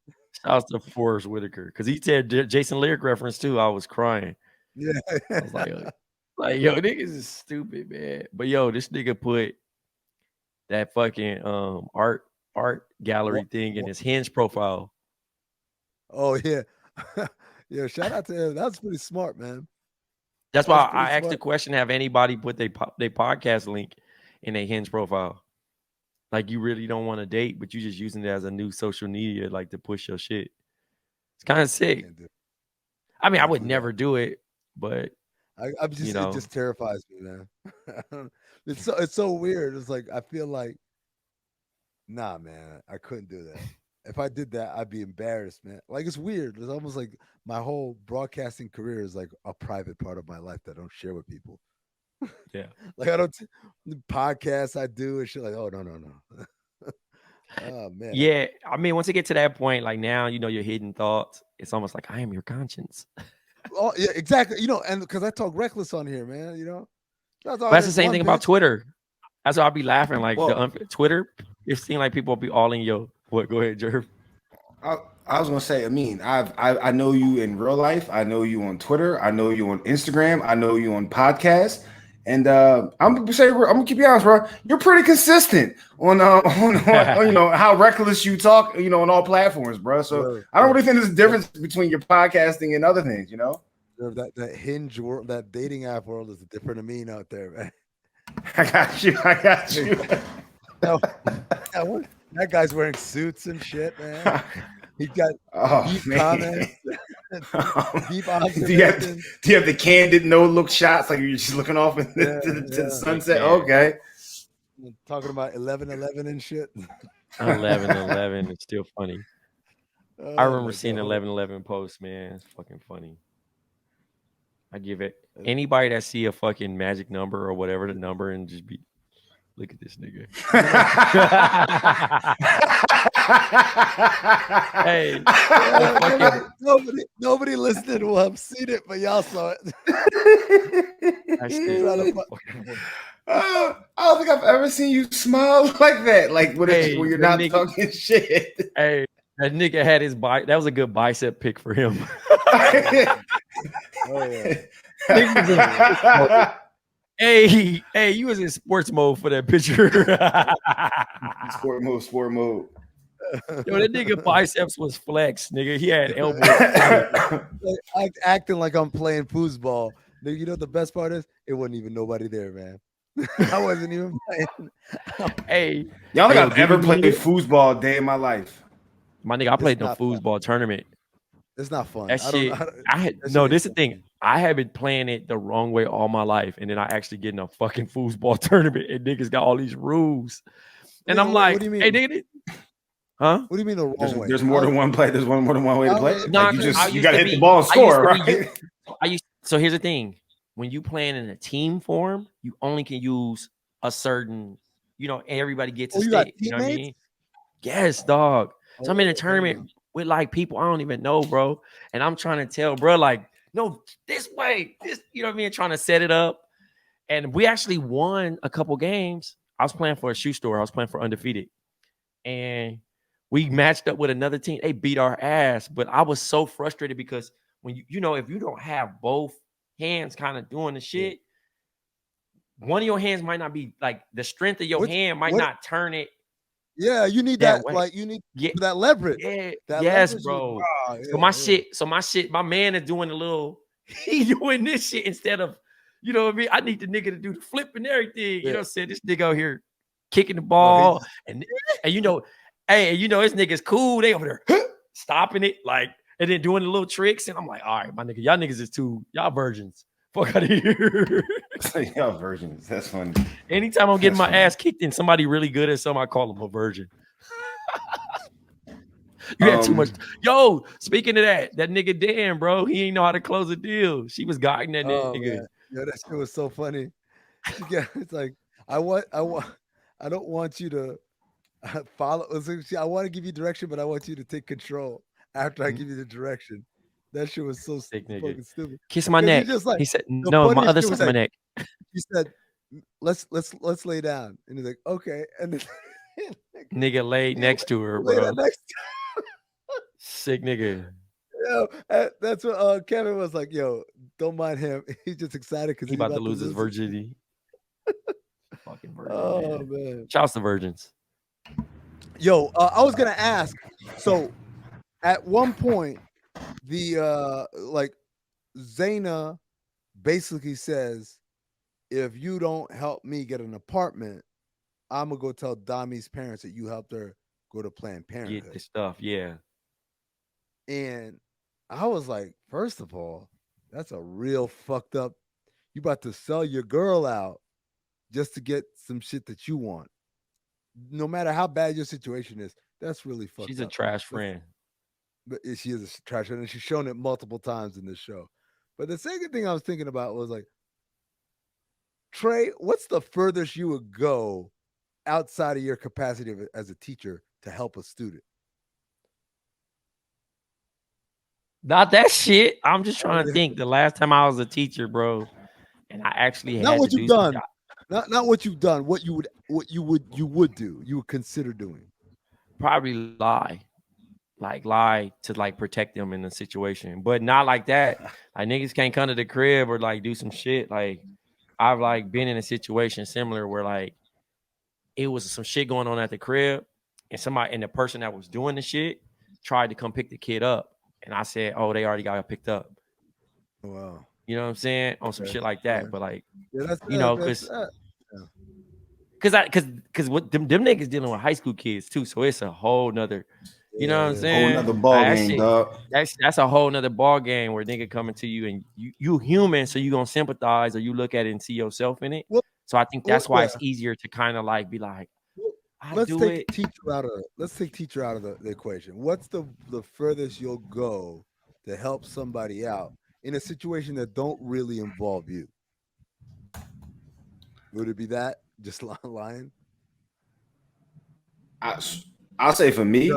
Shouts to Forrest Whitaker because he said Jason Lyric reference too. I was crying. Yeah, I was like, yo, niggas is stupid, man. But yo, this nigga put that fucking art gallery thing in his Hinge profile. oh yeah, yeah. Shout out to him. That's pretty smart, man. That's why That's pretty I asked the smart. question: have anybody put their podcast link in their Hinge profile? Like, you really don't want to date, but you just using it as a new social media, like, to push your shit. It's kind of sick. Can't do it. I mean, I Can't would do that. never do it, but I'm just You know. it just terrifies me, man. It's so weird. It's like I feel like, nah, man, I couldn't do that. If I did that, I'd be embarrassed, man. Like it's weird. It's almost like my whole broadcasting career is like a private part of my life that I don't share with people. yeah. Like I don't the podcasts I do and shit. Like, oh no. Oh man. Yeah, I mean, once you get to that point, like now, you know, your hidden thoughts, it's almost like I am your conscience. Oh yeah, exactly. You know, and because I talk reckless on here, man. You know, That's the same thing about Twitter. That's why I'll be laughing. Like Well- Twitter, it seems like people be all in your what? Go ahead, Jerv. I was gonna say, Amin, I know you in real life. I know you on Twitter. I know you on Instagram. I know you on podcasts. And I'm gonna keep you honest, bro. You're pretty consistent on you know how reckless you talk, you know, on all platforms, bro. So I don't really think there's a difference between your podcasting and other things, you know. That Hinge world, that dating app world is a different Amin out there, man. I got you. Now, That guy's wearing suits and shit, man. He's got deep comments, deep do observations. you have the candid no-look shots, like you're just looking off into the sunset? Okay. Talking about 11-11 and shit. 11-11 is still funny. Oh, I remember my seeing God. 11-11 post, man. It's fucking funny. I give it anybody that see a fucking magic number or whatever the number and just be, look at this nigga. Hey, nobody listening will have seen it, but y'all saw it. that shit. I don't think I've ever seen you smile like that. Like when you're not talking shit. Hey, that nigga had his bicep. That was a good bicep pick for him. Oh, yeah. Hey, you was in sports mode for that picture. Sport mode. Yo, that nigga biceps was flex, nigga. He had elbows. Acting like I'm playing foosball. Nigga, you know what the best part is? It wasn't even nobody there, man. I wasn't even playing. Hey, y'all think I've ever played foosball a day in my life? My nigga, I played no foosball tournament. It's not fun. That shit. This is the thing. I have been playing it the wrong way all my life, and then I actually get in a fucking foosball tournament, and niggas got all these rules, and I'm like, hey, nigga, huh? What do you mean the wrong way? There's more than one play. There's more than one way to play. Nah, like you gotta hit the ball and score, right? So here's the thing: when you playing in a team form, you only can use a certain, everybody gets a stick. You know what I mean? Yes, dog. So I'm in a tournament with like people I don't even know, bro, and I'm trying to tell, bro, like, no, this way, this, you know what I mean? Trying to set it up, and we actually won a couple games. I was playing for a shoe store. I was playing for Undefeated, and we matched up with another team. They beat our ass, but I was so frustrated because when if you don't have both hands kind of doing the shit, one of your hands might not be like the strength of your hand might not turn it. Yeah, you need that. Like you need that leverage. Yeah, that yes, leverage bro. So my man is doing a little. He doing this shit instead of, you know what I mean. I need the nigga to do the flip and everything. You know what I'm saying? This nigga out here kicking the ball and hey, this nigga's cool. They over there stopping it like and then doing the little tricks. And I'm like, all right, my nigga, y'all niggas is y'all virgins. Fuck out of here. Y'all virgins. That's funny. Anytime I'm getting my ass kicked and somebody really good at something, I call them a virgin. You had too much. Yo, speaking of that nigga Dan, bro, he ain't know how to close a deal. She was guiding that nigga. Man. Yo, that shit was so funny. It's like I don't want you to follow. I want to give you direction, but I want you to take control after I give you the direction. That shit was so fucking stupid. Kiss my neck. He said, "No, my other side of my neck." He said, "Let's lay down." And he's like, "Okay." And then nigga laid next to her, bro. Sick nigga. Yo, that's what Kevin was like. Yo, don't mind him. He's just excited because he's about to lose his virginity. Fucking virgin. Oh man. Shouts to virgins. Yo, I was gonna ask. So, at one point, the like Zaina basically says, if you don't help me get an apartment, I'm gonna go tell Dami's parents that you helped her go to Planned Parenthood. Get the stuff, yeah. And I was like, first of all, that's a real fucked up. You about to sell your girl out just to get some shit that you want. No matter how bad your situation is, that's really fucked up. She's a trash friend. But she is a trash friend, and she's shown it multiple times in this show. But the second thing I was thinking about was like, Trey, what's the furthest you would go outside of your capacity as a teacher to help a student? Not that shit. I'm just trying to think. The last time I was a teacher, bro, and I actually had not what to you've do done. Not what you've done. What you would do. You would consider doing. Probably lie to like protect them in the situation, but not like that. Like niggas can't come to the crib or like do some shit. Like I've like been in a situation similar where like it was some shit going on at the crib, and the person that was doing the shit tried to come pick the kid up. And I said, oh, they already got picked up. Wow. You know what I'm saying? On some shit like that. But like, because Because what them niggas dealing with high school kids too, so it's a whole nother, you know what I'm Whole saying? nother ball That game, shit- dog. That's a whole nother ball game where nigga coming to you and you human, so you gonna sympathize or you look at it and see yourself in it. Well, So I think that's why yeah. it's easier to kind of like be like, I Let's do take it. teacher out of the equation. What's the furthest you'll go to help somebody out in a situation that don't really involve you? Would it be that? Just lying? I'll say for me,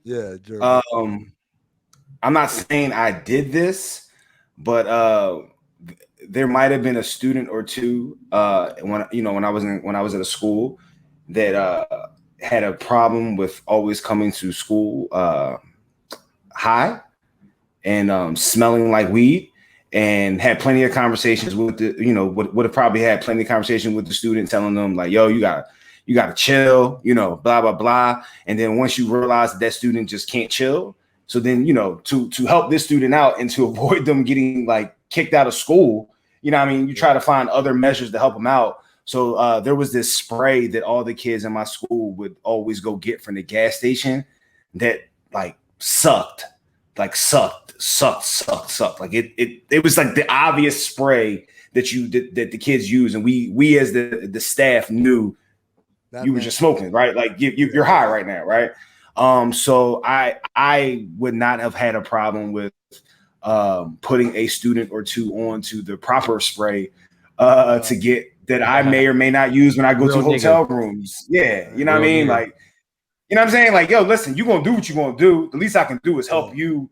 Yeah, Jerv. I'm not saying I did this, but there might have been a student or two when I was at a school that had a problem with always coming to school high and smelling like weed, and had plenty of conversations with the would have probably had plenty of conversation with the student, telling them like, yo, you gotta chill, blah blah blah. And then once you realize that student just can't chill, so then to help this student out and to avoid them getting like kicked out of school, you try to find other measures to help them out. So there was this spray that all the kids in my school would always go get from the gas station that like sucked. Like sucked. Like it was like the obvious spray that the kids use, and we as the staff knew that you were just smoking, right? Like you're high right now, right? So I would not have had a problem with putting a student or two onto the proper spray to get that I may or may not use when I go to hotel rooms. Yeah, you know what I mean? Like, you know what I'm saying? Like, yo, listen, you're gonna do what you're gonna do. The least I can do is help you,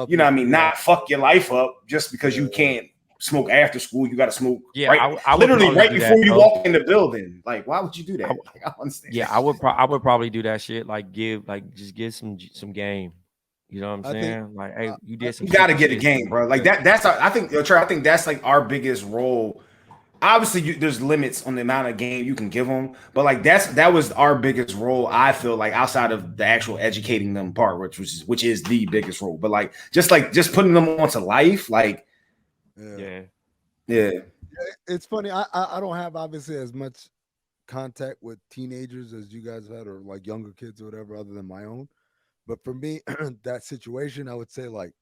you know what I mean, not fuck your life up just because you can't smoke after school. You gotta smoke I literally right before you walk in the building. Like, why would you do that? I don't understand. Yeah, I would probably do that shit. Like just give some game. You know what I'm saying? Like, hey, you did some. You gotta get a game, bro. Like that's I think that's like our biggest role. Obviously, there's limits on the amount of game you can give them, but like that was our biggest role. I feel like outside of the actual educating them part, which is the biggest role. But like just putting them onto life, like yeah. It's funny. I don't have obviously as much contact with teenagers as you guys had, or like younger kids or whatever, other than my own. But for me, that situation, I would say like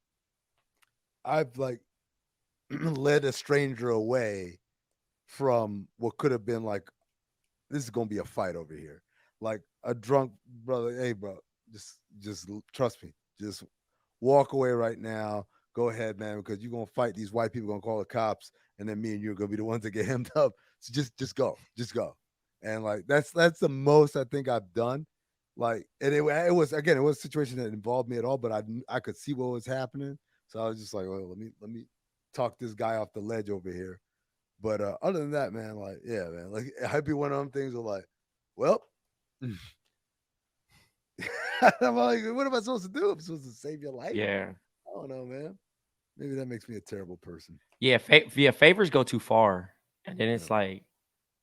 I've like led a stranger away from what could have been like, this is gonna be a fight over here. Like a drunk brother, hey bro, just trust me, just walk away right now. Go ahead, man, because you're gonna fight these white people, gonna call the cops, and then me and you are gonna be the ones that get hemmed up. So just go. And like that's the most I think I've done. Like, and it was a situation that involved me at all, but I could see what was happening. So I was just like, well, let me talk this guy off the ledge over here. But other than that, man, like, yeah, man, like I'd be one of them things where like, well, I'm like, what am I supposed to do? I'm supposed to save your life? Yeah. I don't know, man. Maybe that makes me a terrible person. Yeah, favors go too far, and then it's like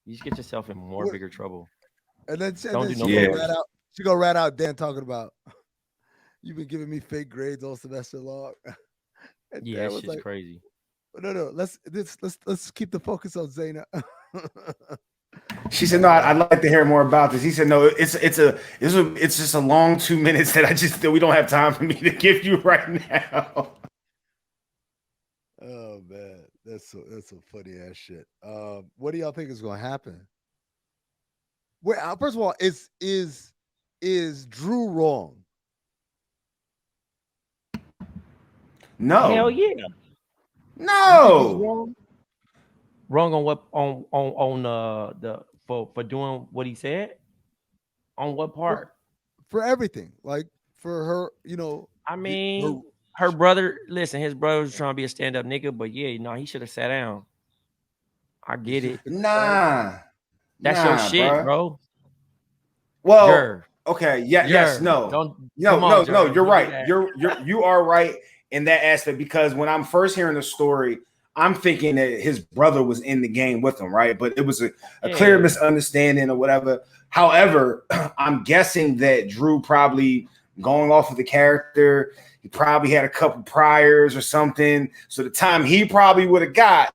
you just get yourself in more bigger trouble. And then she go rat out Dan talking about you've been giving me fake grades all semester long. Yeah, it's like, crazy. No. Let's keep the focus on Zaina. She said, "No, I'd like to hear more about this." He said, "No, it's just a long 2 minutes that we don't have time for me to give you right now." Oh man, that's some funny ass shit. What do y'all think is going to happen? Well, first of all, is Drew wrong? No. Hell yeah. No. Wrong on what for doing what he said? On what part? For everything. Like for her, I mean, her brother, listen, his brother was trying to be a stand-up nigga, but yeah, he should have sat down. I get it. Nah. That's your shit, bro. Well, Jerv. Okay, yes, no. No, you're right. You are right in that aspect, because when I'm first hearing the story, I'm thinking that his brother was in the game with him, right? But it was a clear misunderstanding or whatever. However, I'm guessing that Drew probably, going off of the character, he probably had a couple priors or something. So the time he probably would have got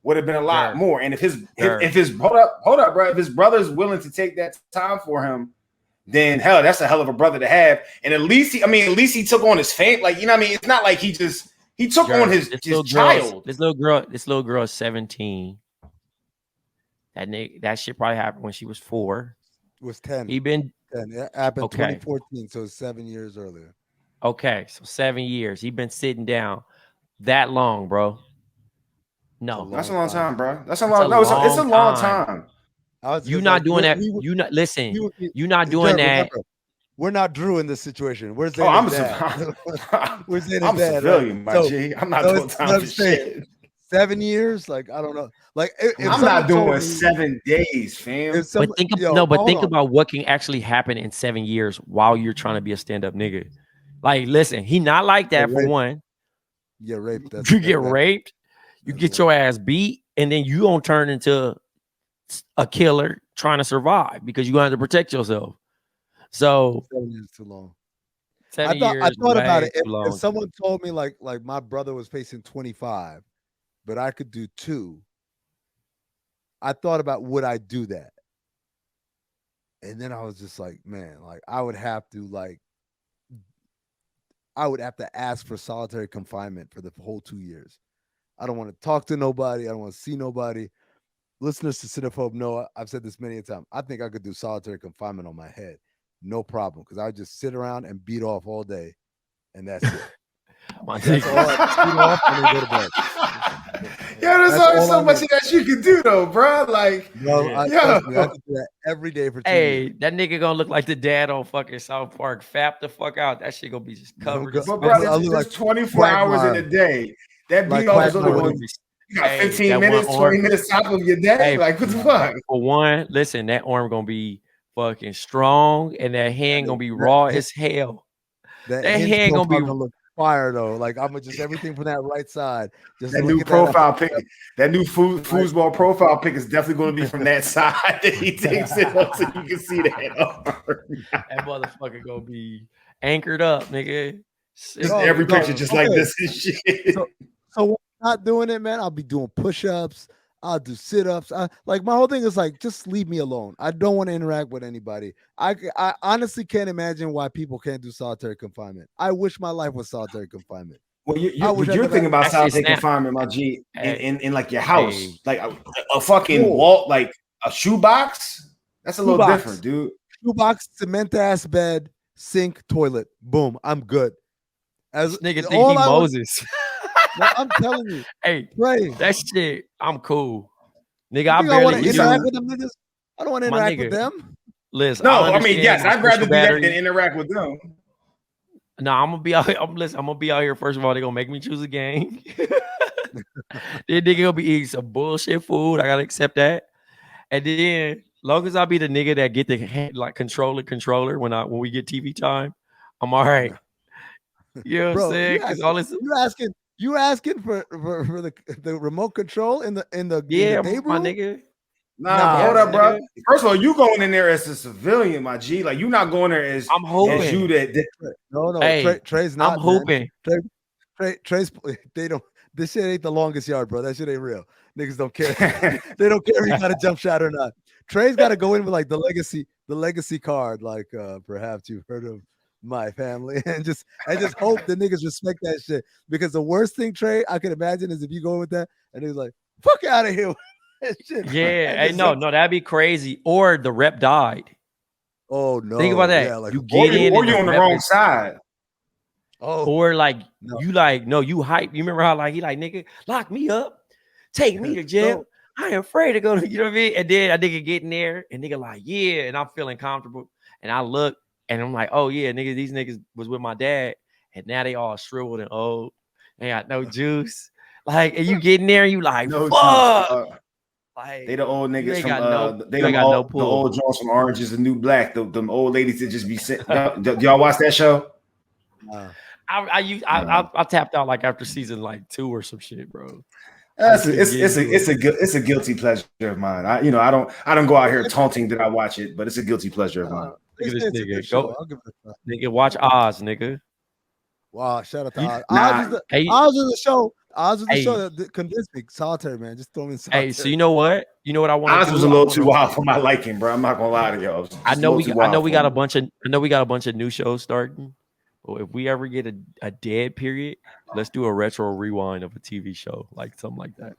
would have been a lot Jerv. more. And if his Jerv. hold up, bro. If his brother's willing to take that time for him, then hell, that's a hell of a brother to have. And at least he took on his fame. Like, you know what I mean? It's not like he took Jerv, on his child. This little girl is 17. That shit probably happened when she was 4. It was 10. He been 10. It happened Okay. 2014, so it's 7 years earlier. okay, so 7 years. He been sitting down that long, bro. No, That's a long time, bro. That's a That's long. a No, it's a long long time. time. you not doing that. You not listen. You not doing that. Remember, we're not Drew in this situation. We're Oh, Zayden's I'm dad. We're Zayden's I'm a dad, civilian, right? my So- G. I'm not so doing it's time what for I'm saying. shit. 7 years, like I don't know. Like if I'm someone not told doing me- 7 days, fam. if some- But think yo, hold on. about what can actually happen in 7 years while you're trying to be a stand-up nigga. Like, listen, he not like that for Right. one. You get raped. That's, You get that- raped, you that's get right. your ass beat, and then you don't turn into a killer trying to survive because you have to protect yourself. So 7 years too long. 7 I years, thought about way it. If too long. someone told me like my brother was facing 25, but I could do 2, I thought about would I do that? And then I was just like, man, like I would have to ask for solitary confinement for the whole 2 years. I don't want to talk to nobody. I don't want to see nobody. Listeners to Cinephobe know I've said this many a time. I think I could do solitary confinement on my head. No problem. Because I would just sit around and beat off all day. And that's it. My That's nigga. all I beat off and then go to bed. Yeah, there's That's only all so I much need. that you can do, though, bro. Like, No, Yeah. trust me, I could do that every day for 2 Hey, years. that nigga gonna look like the dad on fucking South Park. Fap the fuck out. That shit gonna be just covered. go- in but I bro, look there's like 24 hours in a Quagmire. day. That Like beat off is Quagmire. only going. You got Hey, 15 that minutes, one 20 arm- minutes top of your day. Hey, Like, what the fuck? For one, listen, that arm gonna be fucking strong, and that hand gonna be That- raw that- as hell. That That hinge hand gonna profile be- gonna look fire though. Like I'm gonna just everything from that right side. Just That look new at profile pic, that new foosball profile pic is definitely going to be from that side that he takes it up so you can see that. That motherfucker gonna be anchored up, nigga. Just No, every no, picture just like okay. this and shit. So when I'm not doing it, man, I'll be doing push-ups. I'll do sit-ups. Like my whole thing is like, just leave me alone. I don't want to interact with anybody. I honestly can't imagine why people can't do solitary confinement. I wish my life was solitary confinement. Well, I wish I you're never thinking about Actually, solitary snap. confinement, my G, Hey. in like your house, Hey. like a fucking Cool. wall, like a shoebox. That's a little Shoebox. different, dude. Shoebox, cement ass bed, sink, toilet. Boom. I'm good. As This nigga think all he I would- Moses. No, I'm telling you, Hey, Trey. that shit, I'm cool. Nigga, You I think I want barely to you interact know, with them niggas? I don't want to My interact with nigga. them. listen. No, I mean, understand yes, my I'd rather social do that battery. than interact with them. No, I'm gonna be out. I'm gonna be out here. First of all, they're gonna make me choose a game. Then nigga gonna be eating some bullshit food. I gotta accept that. And then, long as I be the nigga that get the like controller when we get TV time, I'm all right. You know what Bro, I'm saying? Because all this, you asking for the remote control in the yeah, day my room? nigga. Nah, Nah, hold up, bro. nigga. First of all, you going in there as a civilian, my G. Like you not going there as I'm hoping. as you that. No, Hey, Trey's not. I'm hoping. Man. Trey's they don't. This shit ain't the longest yard, bro. That shit ain't real. Niggas don't care. They don't care if you got a jump shot or not. Trey's got to go in with like the legacy card, like perhaps you've heard of my family, and just hope the niggas respect that shit. Because the worst thing, Trey, I can imagine is if you go with that and he's like, "Fuck out of here." Shit. Yeah, And hey, just no, like, that'd be crazy. Or the rep died. Oh no! Think about that. Yeah, like You Or get in, you and on the rep wrong is- side. oh Or like No. you like no, you hype. You remember how like he like nigga lock me up, take me to jail. No. I ain't afraid to go to you know what I mean. And then I nigga get in there and nigga like yeah, and I'm feeling comfortable. And I look and I'm like oh yeah, nigga, these niggas was with my dad, and now they all shriveled and old. They got no juice. Like and you get in there and you like No, fuck. Like they the old you niggas ain't from got no- they you ain't them got no old, the pull. old Jones from Orange is the New Black. Them old ladies that just be sitting. Y'all watch that show? I tapped out like after season like 2 or some shit, bro. It's a guilty pleasure of mine. I don't go out here taunting that I watch it, but it's a guilty pleasure of mine. Look at this it's a nigga. good show. Go- I'll give it a try. Nigga, watch Oz, nigga. Wow, shout out to Oz. Nah, Oz is the Hey, Oz is the show. Oz was the Hey. show that convinced me. Solitary, man. Just throw me in solitary. Hey, so you know what? You know what I want Oz to do? was a little too wild for my liking, bro. I'm not gonna lie to y'all. I know we got a bunch of new shows starting. Well, if we ever get a dead period, let's do a retro rewind of a TV show, like something like that.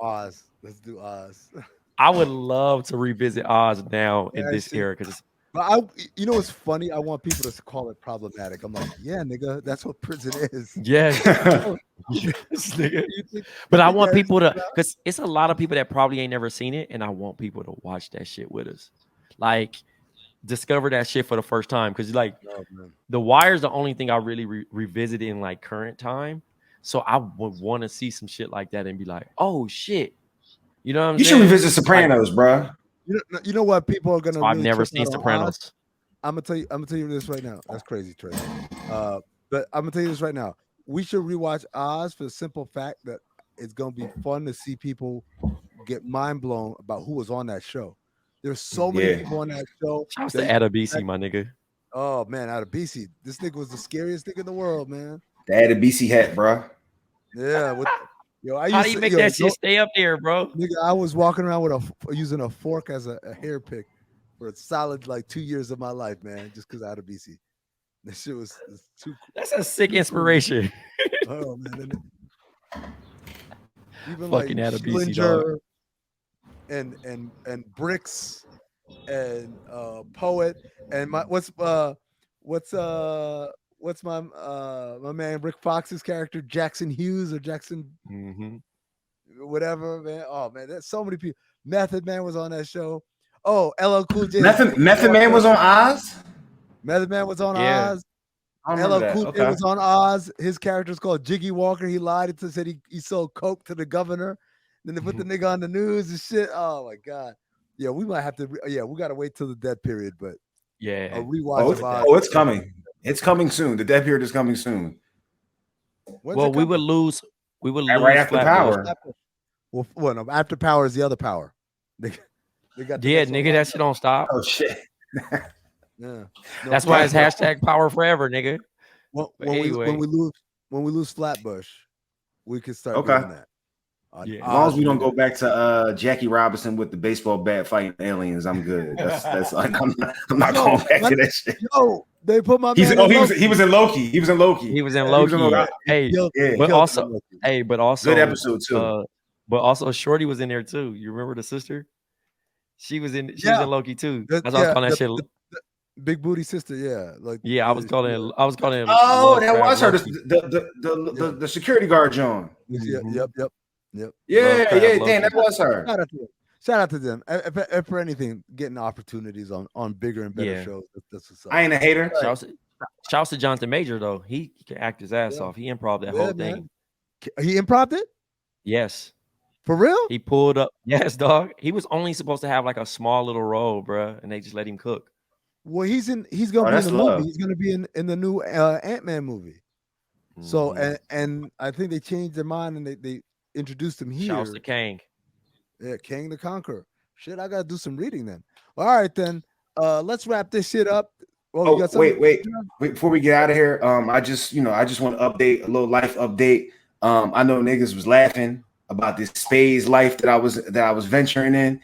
Oz. Let's do Oz. I would love to revisit Oz now in Yeah, this shit. era because But you know what's funny? I want people to call it problematic. I'm like, yeah, nigga, that's what prison is. yes, nigga. But I want people to, because it's a lot of people that probably ain't never seen it, and I want people to watch that shit with us, like discover that shit for the first time. Because like The Wire is the only thing I really revisited in like current time, so I would want to see some shit like that and be like, oh shit, you know what I'm You saying? should revisit Sopranos, bro. You know what people are gonna. So I've really never trip seen out on Sopranos. Oz? I'm gonna tell you this right now. That's crazy, Trey. But I'm gonna tell you this right now. We should rewatch Oz for the simple fact that it's gonna be fun to see people get mind blown about who was on that show. There's so many people on that show. Shouts to Adabisi, my nigga. Oh man, out of BC, this nigga was the scariest nigga in the world, man. They had a BC hat, bro. Yeah, How do you make that shit stay up there, bro? Nigga, I was walking around with using a fork as a hair pick for a solid like 2 years of my life, man, just because out of BC. This shit was too. That's a sick inspiration. Oh man, even Fucking like out of BC, dog. and Bricks and Poet and what's my man Rick Fox's character Jackson Hughes or Jackson whatever, man. Oh man, there's so many people. Method Man was on that show. Oh, LL Cool J. Method Man was on Oz. Method Man was on Yeah. Oz. I don't remember LL Cool that. J Okay. was on Oz. His character's called Jiggy Walker. He lied and said he sold coke to the governor. Then they put the nigga on the news and shit. Oh my god. Yeah, we might have to. We gotta wait till the dead period, but Yeah. a rewatch of Oz. It's coming. It's coming soon. The death period is coming soon. When's Well, it we coming? would lose. We would lose Right after Flatbush. Power. Well, no, after Power is the other Power. They got the Yeah, next one. nigga, that shit don't stop. Oh shit. Yeah. No, That's why it's hashtag power forever, nigga. Well, But when anyway. we lose Flatbush, we can start Okay. doing that. Yeah. As long as we don't go back to Jackie Robinson with the baseball bat fighting aliens, I'm good. That's I'm not going back to that shit. Yo, they put my He man. was in Loki. He was in Loki. He was in Yeah, Loki. Hey, Yeah. but also, Good episode too. But also, Shorty was in there too. You remember the sister? She was in Loki too. That's why I was calling that shit. Big booty sister, yeah. Like I was calling it. Oh, that Lovecraft was her. Loki. The security guard John. Yep. Yeah. Loki. Damn, that was her. Shout out to them. If for anything, getting opportunities on bigger and better shows. That's what's up. I ain't a hater. Shouts to Jonathan Major though. He can act his ass off. He improv that whole thing. He improved it? Yes. For real? He pulled up. Yes, dog. He was only supposed to have like a small little role, bro, and they just let him cook. Well, he's gonna be in the movie. He's gonna be in the new Ant-Man movie. So and I think they changed their mind and they introduced him here. Shouts to Kang. Yeah, King the Conqueror. Shit, I gotta do some reading then. All right, then. Let's wrap this shit up. Oh, wait. Before we get out of here, I just want to update a little life update. I know niggas was laughing about this spades life that I was venturing in.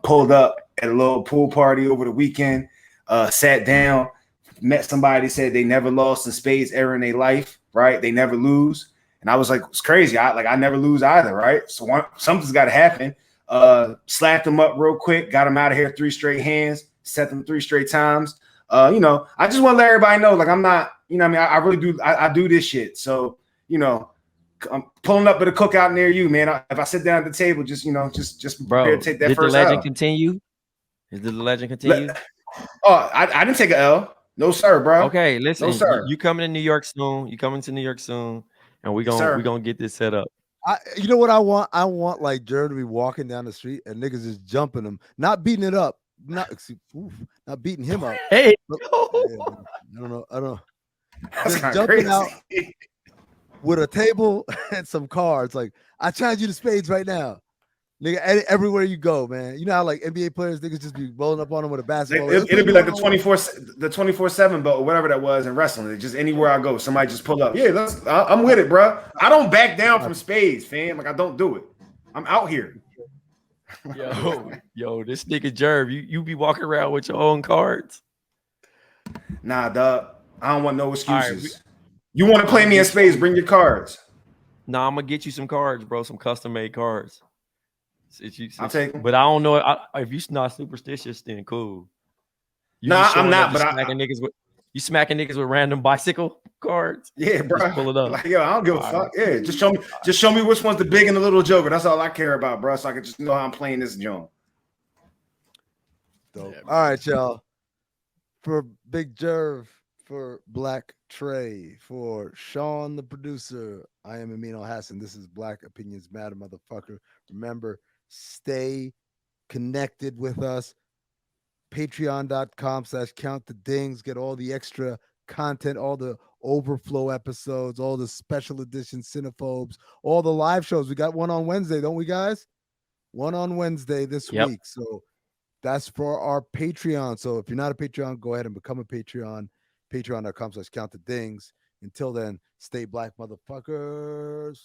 Pulled up at a little pool party over the weekend. Sat down, met somebody, said they never lost in spades ever in their life, right? They never lose. And I was like, it's crazy. I never lose either, right? So something's got to happen. Slapped them up real quick, got them out of here 3 straight hands, set them 3 straight times. I just want to let everybody know, like, I'm not, I really do. I do this shit. So, I'm pulling up at a cookout near you, man. If I sit down at the table, just Bro, prepare to take that did first the legend L. continue? Did the legend continue? Oh, I didn't take an L. No, sir, bro. Okay, listen. No, sir. You coming to New York soon? You coming to New York soon? And we're gonna get this set up. You know what I want? I want like Jerv to be walking down the street and niggas just jumping him, not beating it up, not beating him up. Hey, But, I don't know. That's Just kind of jumping crazy. out with a table and some cards. Like, I challenge you to spades right now. Nigga, everywhere you go, man. You know how like NBA players, niggas just be rolling up on them with a basketball. It'll be like the 24/7 belt or whatever that was in wrestling. Just anywhere I go, somebody just pull up. Yeah, I'm with it, bro. I don't back down from spades, fam. Like I don't do it. I'm out here. Yo, this nigga Jerv, you be walking around with your own cards? Nah, dog. I don't want no excuses. You want to play me in spades? Bring your cards. Nah, I'm gonna get you some cards, bro. Some custom made cards. I'll take them. But I don't know if you're not superstitious, then cool. Nah, I'm not. But you smacking niggas with random bicycle cards. Yeah, bro. Just pull it up. Like, yo, I don't give a fuck. Yeah, just show me which one's the big and the little joker. That's all I care about, bro. So I can just know how I'm playing this joint. Dope. All right, y'all. For Big Jerv, for Blk Tray, for Sean the producer, I am Amin Hassan. This is Black Opinions Matter, motherfucker. Remember, stay connected with us. Patreon.com/countthedings. Get all the extra content, all the overflow episodes, all the special edition Cinephobes, all the live shows. We got one on Wednesday, don't we, guys? One on Wednesday this week. So that's for our Patreon. So if you're not a Patreon, go ahead and become a Patreon. Patreon.com/countthedings. Until then, stay black, motherfuckers.